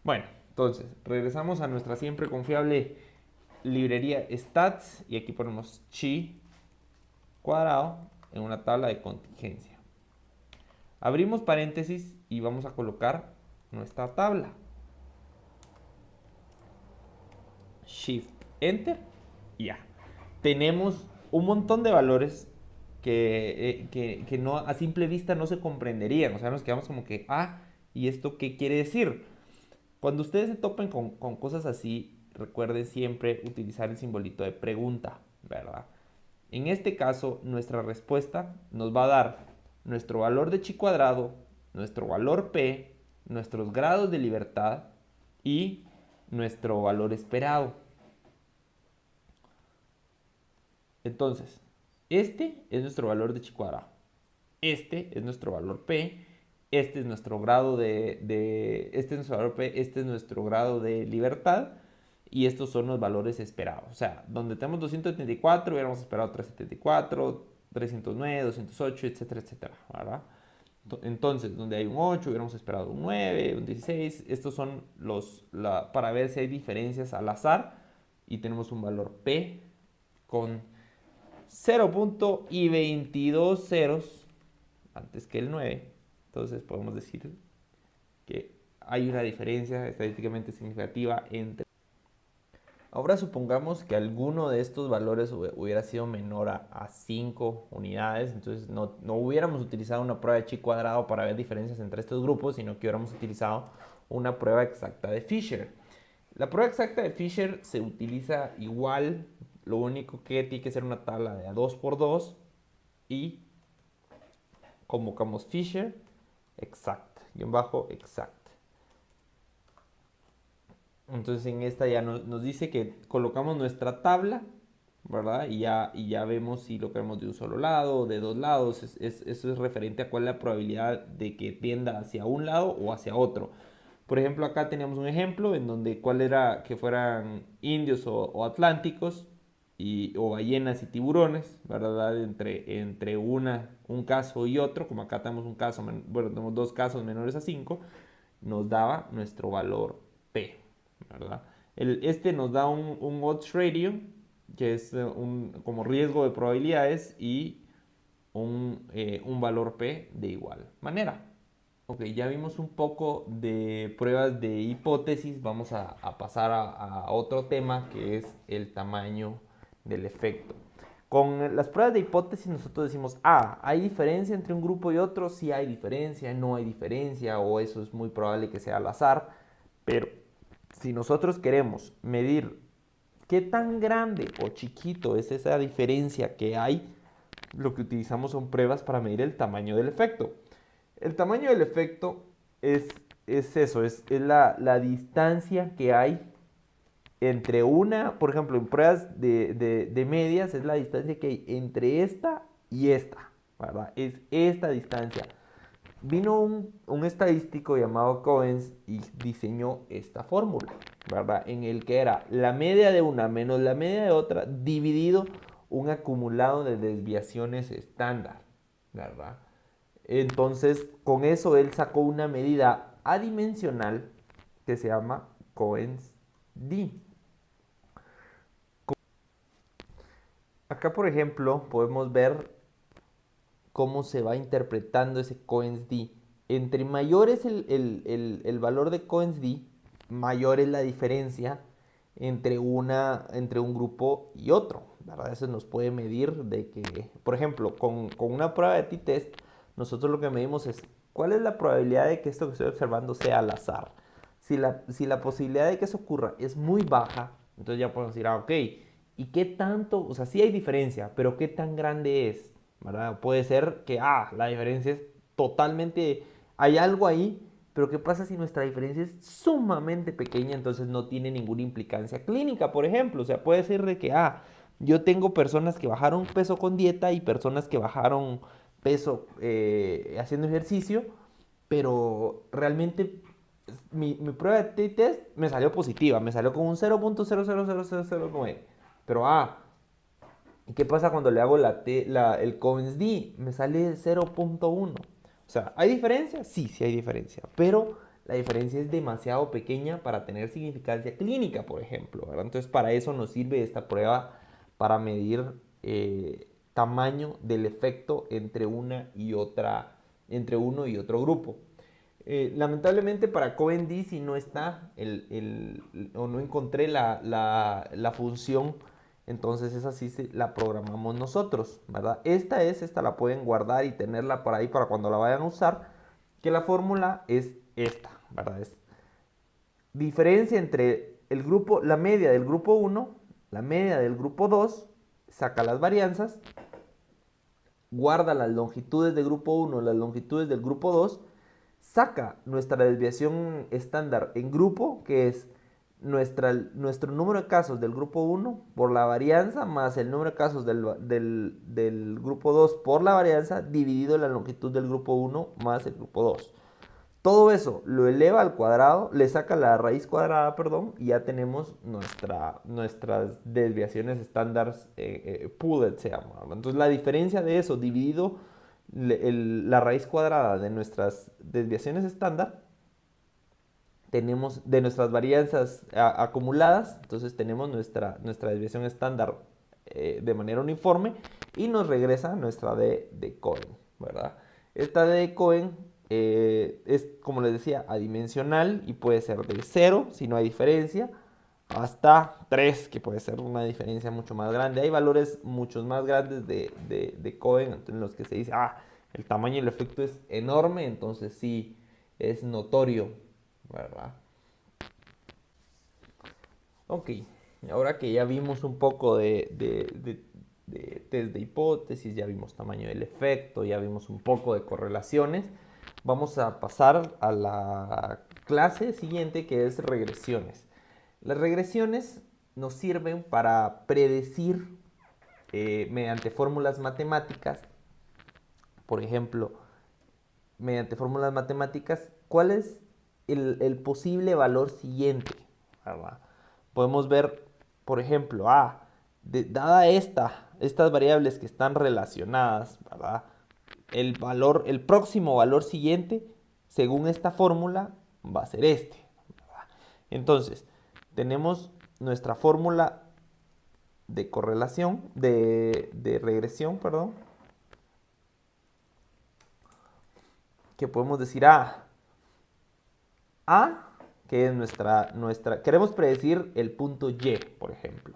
Bueno, entonces regresamos a nuestra siempre confiable librería stats y aquí ponemos chi cuadrado en una tabla de contingencia. Abrimos paréntesis y vamos a colocar nuestra tabla. Shift Enter y ya. Tenemos un montón de valores que no, a simple vista no se comprenderían. O sea, nos quedamos como que, ¿y esto qué quiere decir? Cuando ustedes se topen con cosas así, recuerden siempre utilizar el simbolito de pregunta, ¿verdad? En este caso, nuestra respuesta nos va a dar nuestro valor de chi cuadrado, nuestro valor p, nuestros grados de libertad y nuestro valor esperado. Entonces, este es nuestro valor de chi cuadrado. Este es nuestro valor P. Este es nuestro grado este es nuestro valor P. Este es nuestro grado de libertad. Y estos son los valores esperados. O sea, donde tenemos 274, hubiéramos esperado 374. 309, 208, etcétera, etcétera, ¿verdad? Entonces, donde hay un 8, hubiéramos esperado un 9, un 16. Estos son para ver si hay diferencias al azar. Y tenemos un valor P con 0.22 ceros antes que el 9. Entonces podemos decir que hay una diferencia estadísticamente significativa entre... Ahora supongamos que alguno de estos valores hubiera sido menor a 5 unidades, entonces no hubiéramos utilizado una prueba de chi cuadrado para ver diferencias entre estos grupos, sino que hubiéramos utilizado una prueba exacta de Fisher. La prueba exacta de Fisher se utiliza igual, lo único que tiene que ser una tabla de A2×2 y convocamos Fisher exact, exact. Entonces en esta ya nos dice que colocamos nuestra tabla, ¿verdad? Y ya vemos si lo queremos de un solo lado o de dos lados. Eso es referente a cuál es la probabilidad de que tienda hacia un lado o hacia otro. Por ejemplo, acá teníamos un ejemplo en donde cuál era que fueran indios o atlánticos o ballenas y tiburones, ¿verdad? Entre un caso y otro, como acá tenemos un caso, bueno, tenemos dos casos menores a 5, nos daba nuestro valor P, ¿verdad? Este nos da un odds ratio, que es como riesgo de probabilidades, y un valor P de igual manera. Ok, ya vimos un poco de pruebas de hipótesis. Vamos a pasar a otro tema, que es el tamaño del efecto. Con las pruebas de hipótesis nosotros decimos, ¿hay diferencia entre un grupo y otro? Sí hay diferencia, no hay diferencia, o eso es muy probable que sea al azar. Pero si nosotros queremos medir qué tan grande o chiquito es esa diferencia que hay, lo que utilizamos son pruebas para medir el tamaño del efecto. El tamaño del efecto es eso, es la distancia que hay entre por ejemplo, en pruebas de medias, es la distancia que hay entre esta y esta, ¿verdad? Es esta distancia. Vino un estadístico llamado Coens y diseñó esta fórmula, ¿verdad? En el que era la media de una menos la media de otra dividido un acumulado de desviaciones estándar, ¿verdad? Entonces, con eso él sacó una medida adimensional que se llama Coens D. Acá, por ejemplo, podemos ver cómo se va interpretando ese Coens D. Entre mayor es el valor de Coens D, mayor es la diferencia entre un grupo y otro, ¿verdad? Eso nos puede medir de que, por ejemplo, con una prueba de t-test, nosotros lo que medimos es cuál es la probabilidad de que esto que estoy observando sea al azar. Si la posibilidad de que eso ocurra es muy baja, entonces ya podemos decir, ok, ¿y qué tanto? O sea, sí hay diferencia, pero ¿qué tan grande es? ¿Verdad? Puede ser que, la diferencia es totalmente, hay algo ahí, pero ¿qué pasa si nuestra diferencia es sumamente pequeña? Entonces no tiene ninguna implicancia clínica, por ejemplo. O sea, puede ser de que, yo tengo personas que bajaron peso con dieta y personas que bajaron peso haciendo ejercicio, pero realmente mi prueba de t-test me salió positiva, me salió con un 0.000009. Pero, ¿y qué pasa cuando le hago el Coens D? Me sale 0.1. O sea, ¿hay diferencia? Sí, sí hay diferencia. Pero la diferencia es demasiado pequeña para tener significancia clínica, por ejemplo, ¿verdad? Entonces, para eso nos sirve esta prueba para medir tamaño del efecto entre uno y otro grupo. Lamentablemente para Coens D si no está o no encontré la función, entonces esa sí la programamos nosotros, ¿verdad? Esta la pueden guardar y tenerla por ahí para cuando la vayan a usar, que la fórmula es esta, ¿verdad? Es diferencia entre la media del grupo 1, la media del grupo 2, saca las varianzas, guarda las longitudes del grupo 1, las longitudes del grupo 2, saca nuestra desviación estándar en grupo, que es nuestro número de casos del grupo 1 por la varianza más el número de casos del grupo 2 por la varianza dividido la longitud del grupo 1 más el grupo 2. Todo eso lo eleva al cuadrado, le saca la raíz cuadrada, perdón, y ya tenemos nuestras desviaciones estándar pooled, se llama. Entonces la diferencia de eso dividido la raíz cuadrada de nuestras desviaciones estándar, tenemos de nuestras varianzas acumuladas, entonces tenemos nuestra desviación estándar de manera uniforme y nos regresa nuestra D de Cohen, ¿verdad? Esta D de Cohen es, como les decía, adimensional y puede ser de 0 si no hay diferencia, hasta 3, que puede ser una diferencia mucho más grande. Hay valores muchos más grandes de Cohen en los que se dice, el tamaño del efecto es enorme, entonces sí es notorio, ¿verdad? Ok, ahora que ya vimos un poco de test de hipótesis, ya vimos tamaño del efecto, ya vimos un poco de correlaciones, vamos a pasar a la clase siguiente, que es regresiones. Las regresiones nos sirven para predecir mediante fórmulas matemáticas, por ejemplo, mediante fórmulas matemáticas, cuál es el posible valor siguiente, ¿verdad? Podemos ver, por ejemplo, dada estas variables que están relacionadas, ¿verdad? El próximo valor siguiente, según esta fórmula, va a ser este, ¿verdad? Entonces, tenemos nuestra fórmula de correlación, de regresión, perdón, que podemos decir que es queremos predecir el punto Y, por ejemplo.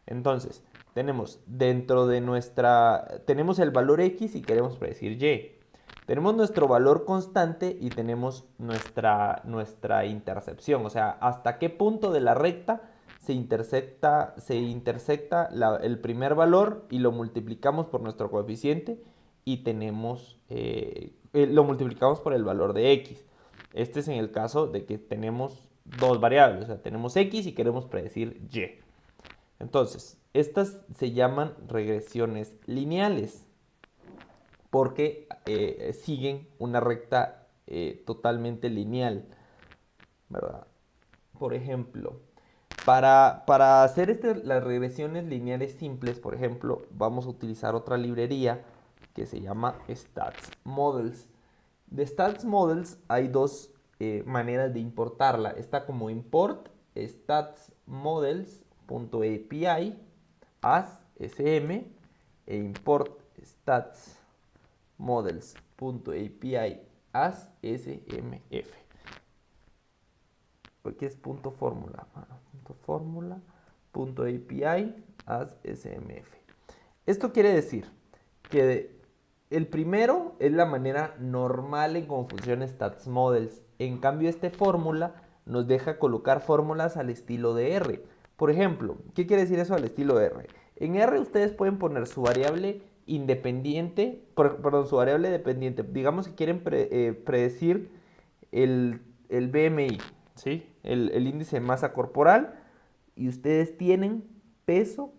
Entonces, tenemos tenemos el valor X y queremos predecir Y. Tenemos nuestro valor constante y tenemos nuestra intercepción, o sea, hasta qué punto de la recta se intersecta el primer valor y lo multiplicamos por nuestro coeficiente y lo multiplicamos por el valor de X. Este es en el caso de que tenemos dos variables, o sea, tenemos X y queremos predecir Y. Entonces, estas se llaman regresiones lineales porque siguen una recta totalmente lineal, ¿verdad? Por ejemplo, para hacer las regresiones lineales simples, por ejemplo, vamos a utilizar otra librería que se llama Stats Models. De Stats Models hay dos maneras de importarla. Está como import statsmodels.api as sm e import statsmodels.api as smf. Aquí es punto fórmula, punto fórmula, punto API as smf. Esto quiere decir que el primero es la manera normal en cómo funciona Stats Models. En cambio, esta fórmula nos deja colocar fórmulas al estilo de R. Por ejemplo, ¿qué quiere decir eso al estilo de R? En R ustedes pueden poner su variable independiente, perdón, su variable dependiente. Digamos que quieren predecir el BMI, ¿sí? El índice de masa corporal, y ustedes tienen peso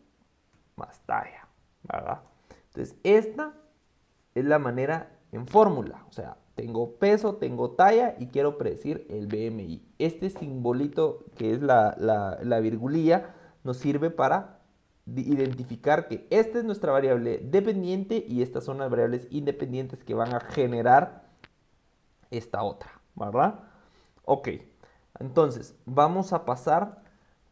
más talla, ¿verdad? Entonces, esta es la manera en fórmula, o sea, tengo peso, tengo talla y quiero predecir el BMI. Este simbolito que es la virgulilla nos sirve para identificar que esta es nuestra variable dependiente y estas son las variables independientes que van a generar esta otra, ¿verdad? Ok, entonces vamos a pasar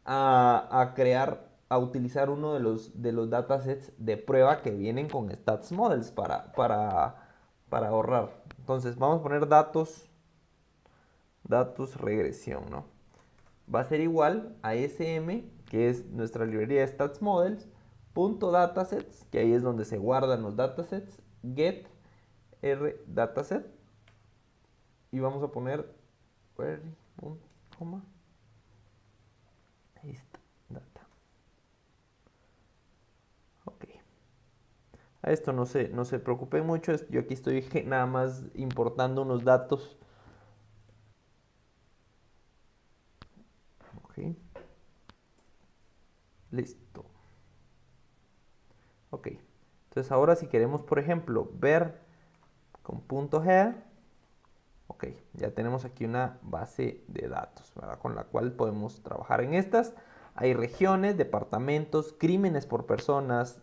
a utilizar uno de los datasets de prueba que vienen con Stats Models para ahorrar. Entonces vamos a poner datos regresión, ¿no? Va a ser igual a SM, que es nuestra librería de Stats Models, punto datasets, que ahí es donde se guardan los datasets, get r dataset, y vamos a poner query, coma, ahí está, data. Ok. A esto no se preocupen mucho, yo aquí estoy nada más importando unos datos. Ok. Listo. Ok. Entonces ahora si queremos, por ejemplo, ver con punto head, Ok, ya tenemos aquí una base de datos, ¿verdad? Con la cual podemos trabajar en estas. Hay regiones, departamentos, crímenes por personas,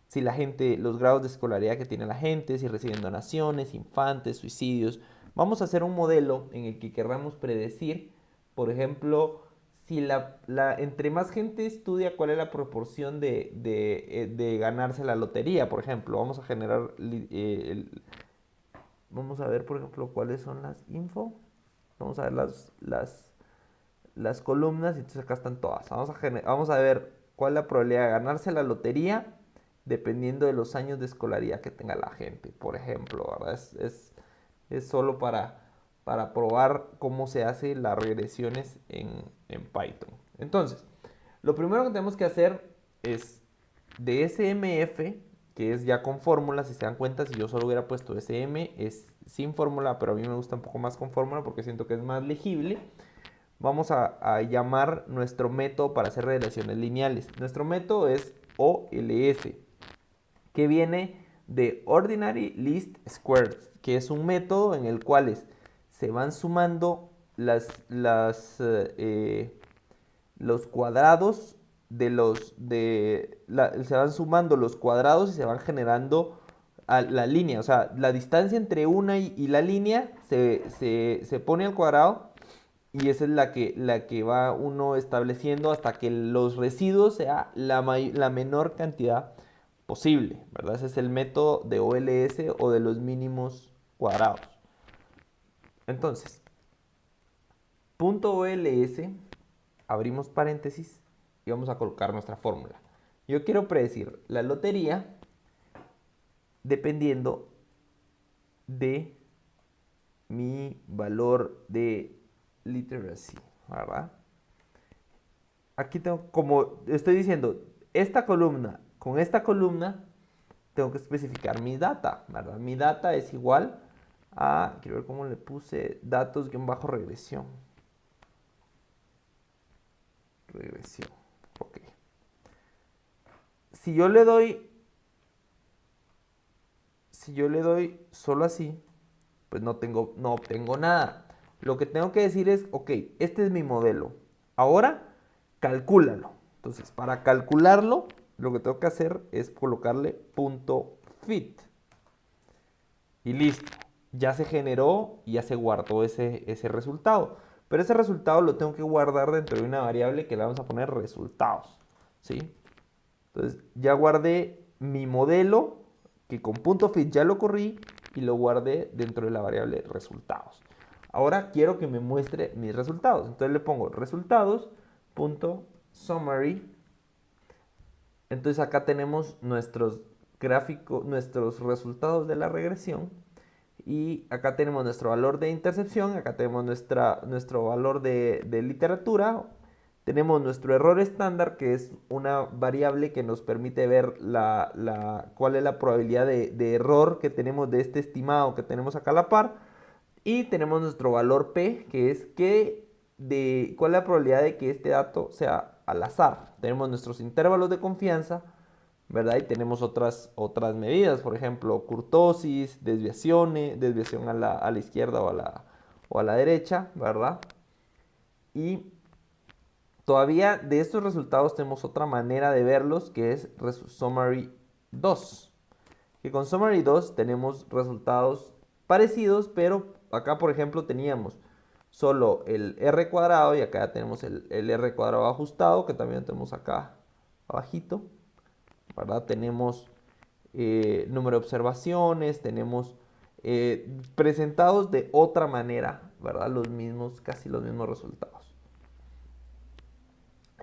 si la gente, los grados de escolaridad que tiene la gente, si reciben donaciones, infantes, suicidios. Vamos a hacer un modelo en el que querramos predecir, por ejemplo, si entre más gente estudia, cuál es la proporción de ganarse la lotería, por ejemplo. Vamos a generar vamos a ver, por ejemplo, cuáles son las info. Vamos a ver las columnas y entonces acá están todas. Vamos a ver cuál es la probabilidad de ganarse la lotería dependiendo de los años de escolaridad que tenga la gente, por ejemplo, ¿verdad? Es solo para probar cómo se hacen las regresiones en Python. Entonces, lo primero que tenemos que hacer es de SMF, que es ya con fórmula. Si se dan cuenta, si yo solo hubiera puesto SM, es sin fórmula, pero a mí me gusta un poco más con fórmula porque siento que es más legible. Vamos a llamar nuestro método para hacer relaciones lineales. Nuestro método es OLS, que viene de Ordinary Least Squares, que es un método en el cual se van sumando los cuadrados se van sumando los cuadrados y se van generando la línea. O sea, la distancia entre una y la línea se pone al cuadrado y esa es la que va uno estableciendo hasta que los residuos sea la menor cantidad posible, ¿verdad? Ese es el método de OLS o de los mínimos cuadrados. Entonces, punto OLS, abrimos paréntesis y vamos a colocar nuestra fórmula. Yo quiero predecir la lotería dependiendo de mi valor de literacy, ¿verdad? Aquí tengo, como estoy diciendo, esta columna con esta columna, tengo que especificar mi data, ¿verdad? Mi data es igual a, quiero ver cómo le puse, datos-regresión. Regresión, ok. Si yo le doy solo así, pues no obtengo nada. Lo que tengo que decir es, ok, este es mi modelo. Ahora, calcúlalo. Entonces, para calcularlo, lo que tengo que hacer es colocarle punto .fit. Y listo. Ya se generó y ya se guardó ese resultado. Pero ese resultado lo tengo que guardar dentro de una variable que le vamos a poner resultados. ¿Sí? Entonces, ya guardé mi modelo, que con punto .fit ya lo corrí y lo guardé dentro de la variable resultados. Ahora quiero que me muestre mis resultados. Entonces le pongo resultados.summary. Entonces acá tenemos nuestros gráficos, nuestros resultados de la regresión. Y acá tenemos nuestro valor de intercepción, acá tenemos nuestro valor de literatura, tenemos nuestro error estándar, que es una variable que nos permite ver cuál es la probabilidad de error que tenemos de este estimado que tenemos acá a la par. Y tenemos nuestro valor P, que es cuál es la probabilidad de que este dato sea al azar. Tenemos nuestros intervalos de confianza, ¿verdad? Y tenemos otras medidas, por ejemplo, kurtosis, desviaciones, desviación a la izquierda o a la derecha, ¿verdad? Y todavía de estos resultados tenemos otra manera de verlos, que es Summary 2. Que con Summary 2 tenemos resultados parecidos, pero acá, por ejemplo, teníamos solo el R cuadrado y acá ya tenemos el R cuadrado ajustado, que también tenemos acá abajito, ¿verdad? Tenemos número de observaciones, tenemos presentados de otra manera, ¿verdad? Casi los mismos resultados.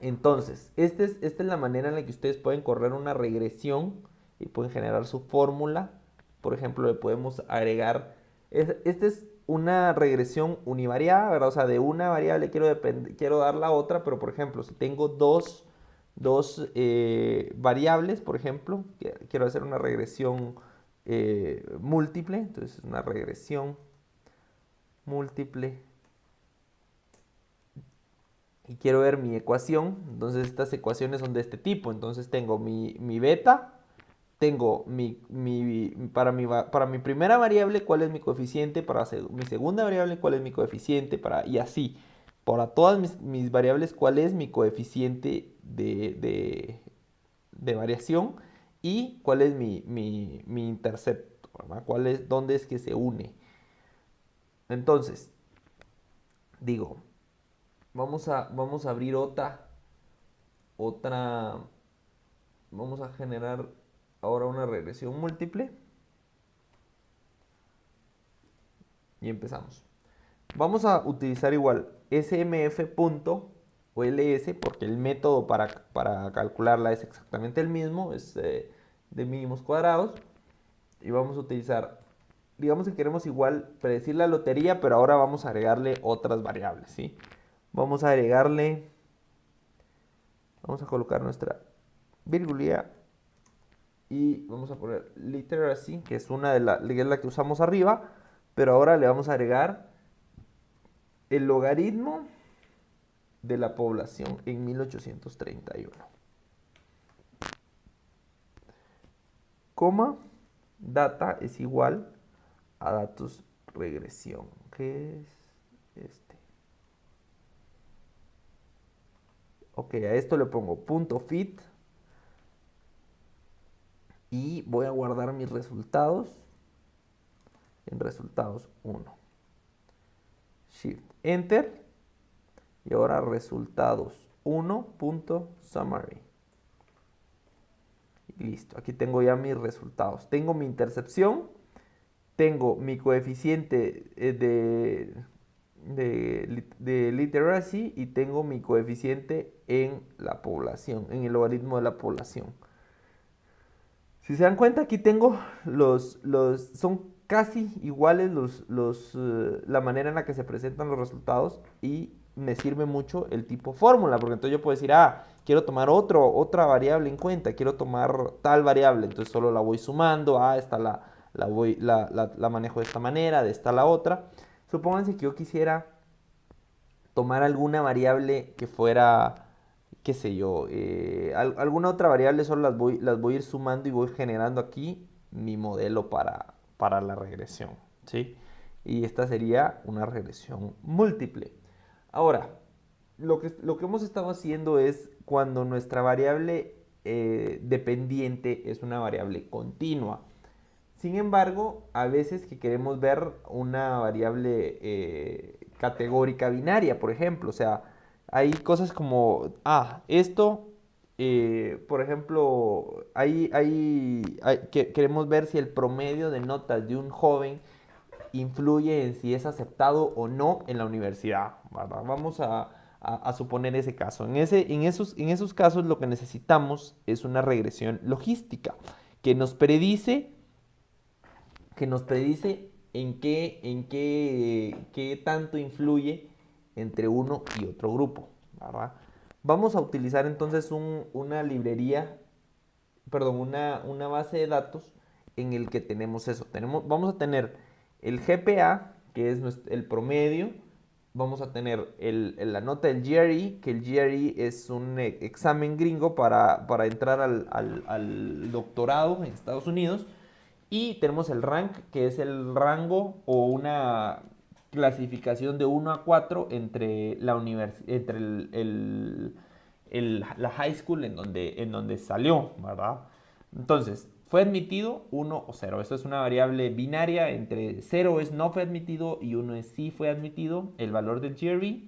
Entonces, esta es la manera en la que ustedes pueden correr una regresión y pueden generar su fórmula. Por ejemplo, le podemos agregar, esta es una regresión univariada, ¿verdad? O sea, de una variable quiero dar la otra, pero por ejemplo, si tengo dos variables, por ejemplo, quiero hacer una regresión múltiple, entonces una regresión múltiple y quiero ver mi ecuación. Entonces estas ecuaciones son de este tipo. Entonces tengo mi beta, tengo para mi primera variable cuál es mi coeficiente, para mi segunda variable cuál es mi coeficiente, y así. Para todas mis variables cuál es mi coeficiente de variación y cuál es mi intercepto, ¿verdad? Dónde es que se une. Entonces, digo, vamos a abrir otra, vamos a generar ahora una regresión múltiple y empezamos. Vamos a utilizar igual smf.ls porque el método para calcularla es exactamente el mismo, es de mínimos cuadrados. Y vamos a utilizar, digamos que queremos igual predecir la lotería, pero ahora vamos a agregarle otras variables, ¿sí? Vamos a agregarle, vamos a colocar nuestra virgulilla y vamos a poner literacy, que es la que usamos arriba, pero ahora le vamos a agregar el logaritmo de la población en 1831. Coma, data es igual a datos regresión, que es este. Ok, a esto le pongo punto .fit y voy a guardar mis resultados en resultados 1. Shift Enter y ahora resultados 1.summary. Listo, aquí tengo ya mis resultados. Tengo mi intercepción, tengo mi coeficiente de literacy y tengo mi coeficiente en la población, en el logaritmo de la población. Si se dan cuenta, aquí tengo son casi iguales la manera en la que se presentan los resultados y me sirve mucho el tipo fórmula, porque entonces yo puedo decir, quiero tomar otra variable en cuenta, quiero tomar tal variable, entonces solo la voy sumando, esta la manejo de esta manera, de esta la otra. Supónganse que yo quisiera tomar alguna variable que fuera, qué sé yo, alguna otra variable, solo las voy a ir sumando y voy generando aquí mi modelo para la regresión, ¿sí? Y esta sería una regresión múltiple. Ahora, lo que hemos estado haciendo es cuando nuestra variable dependiente es una variable continua. Sin embargo, a veces que queremos ver una variable categórica binaria, por ejemplo, o sea, hay cosas como, esto, por ejemplo, queremos ver si el promedio de notas de un joven influye en si es aceptado o no en la universidad, ¿verdad? Vamos a suponer ese caso. En esos casos lo que necesitamos es una regresión logística que nos predice qué tanto influye entre uno y otro grupo, ¿verdad? Vamos a utilizar entonces una librería, perdón, una base de datos en el que tenemos eso. Vamos a tener el GPA, que es el promedio. Vamos a tener la nota del GRE, que el GRE es un examen gringo para entrar al doctorado en Estados Unidos. Y tenemos el rank, que es el rango o una clasificación de 1 a 4 entre la high school en donde salió, ¿verdad? Entonces, fue admitido 1 o 0. Eso es una variable binaria. Entre 0 es no fue admitido y 1 es sí fue admitido. El valor del GRE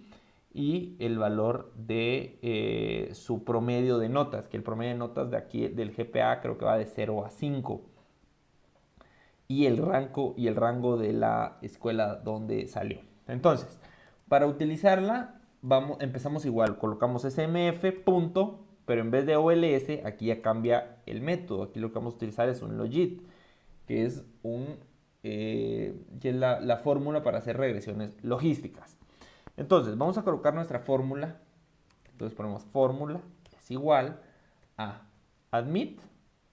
y el valor de su promedio de notas, que el promedio de notas de aquí del GPA creo que va de 0 a 5. Y el rango de la escuela donde salió. Entonces, para utilizarla, empezamos igual, colocamos smf punto, pero en vez de ols, aquí ya cambia el método. Aquí lo que vamos a utilizar es un logit, que es la fórmula para hacer regresiones logísticas. Entonces, vamos a colocar nuestra fórmula. Entonces ponemos fórmula es igual a admit,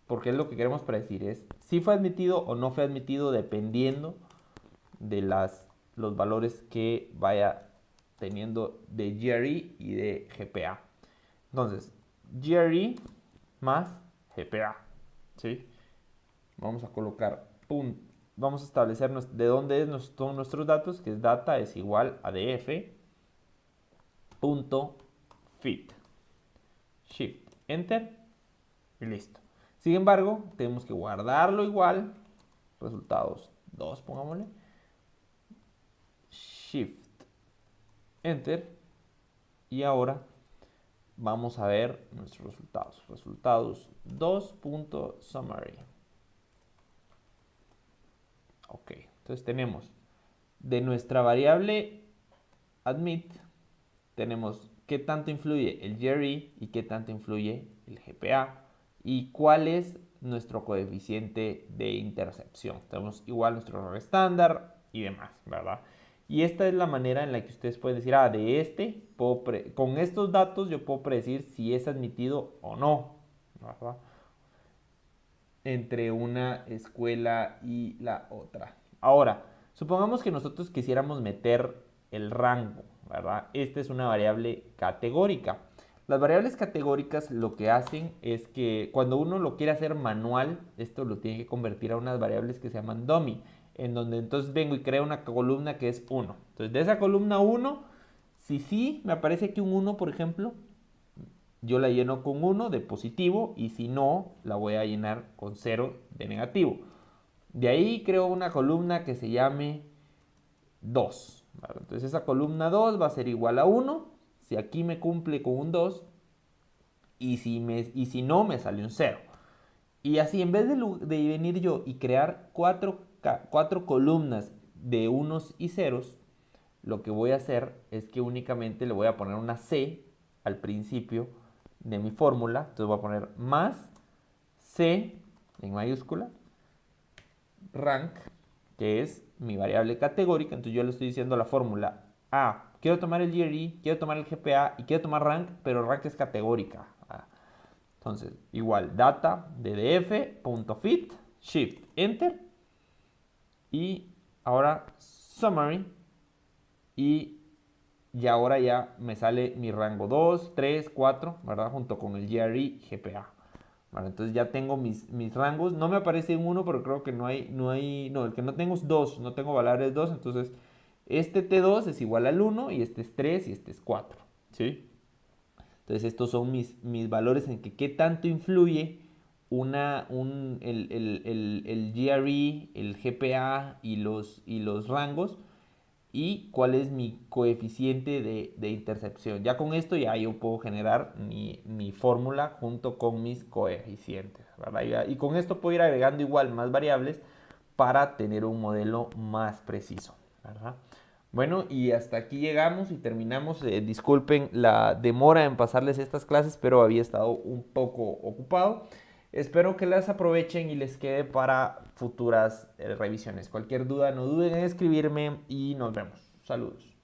porque es lo que queremos predecir, es si fue admitido o no fue admitido dependiendo de los valores que vaya teniendo de GRE y de GPA. Entonces, GRE más GPA, ¿sí? Vamos a colocar vamos a establecer de dónde son nuestros datos, que es data es igual a df.fit. Shift, Enter y listo. Sin embargo, tenemos que guardarlo igual. Resultados 2, pongámosle. Shift, Enter. Y ahora vamos a ver nuestros resultados. Resultados 2.summary. Ok, entonces tenemos de nuestra variable admit, tenemos qué tanto influye el GRE y qué tanto influye el GPA y cuál es nuestro coeficiente de intercepción. Tenemos igual nuestro error estándar y demás, ¿verdad? Y esta es la manera en la que ustedes pueden decir, con estos datos yo puedo predecir si es admitido o no, ¿verdad? Entre una escuela y la otra. Ahora, supongamos que nosotros quisiéramos meter el rango, ¿verdad? Esta es una variable categórica. Las variables categóricas lo que hacen es que cuando uno lo quiere hacer manual, esto lo tiene que convertir a unas variables que se llaman dummy, en donde entonces vengo y creo una columna que es 1. Entonces, de esa columna 1, si sí me aparece aquí un 1, por ejemplo, yo la lleno con 1 de positivo y si no, la voy a llenar con 0 de negativo. De ahí creo una columna que se llame 2. ¿Vale? Entonces esa columna 2 va a ser igual a 1 si aquí me cumple con un 2 y si no me sale un 0. Y así en vez de venir yo y crear cuatro columnas de unos y ceros, lo que voy a hacer es que únicamente le voy a poner una C al principio de mi fórmula. Entonces voy a poner más C en mayúscula, rank, que es mi variable categórica. Entonces yo le estoy diciendo a la fórmula, quiero tomar el GRE, quiero tomar el GPA y quiero tomar rank, pero rank es categórica. Entonces, igual, data ddf.fit, shift, enter. Y ahora summary. Y ahora ya me sale mi rango 2, 3, 4, ¿verdad? Junto con el GRE GPA. Vale, entonces ya tengo mis rangos. No me aparece un 1, pero creo que no, el que no tengo es 2, no tengo valores 2. Entonces, este T2 es igual al 1 y este es 3 y este es 4. ¿Sí? Entonces, estos son mis valores en que qué tanto influye el GRE, el GPA y los rangos y cuál es mi coeficiente de intercepción. Ya con esto ya yo puedo generar mi fórmula junto con mis coeficientes, ¿verdad? Y con esto puedo ir agregando igual más variables para tener un modelo más preciso, ¿verdad? Bueno, y hasta aquí llegamos y terminamos. Disculpen la demora en pasarles estas clases, pero había estado un poco ocupado. Espero que las aprovechen y les quede para futuras revisiones. Cualquier duda, no duden en escribirme y nos vemos. Saludos.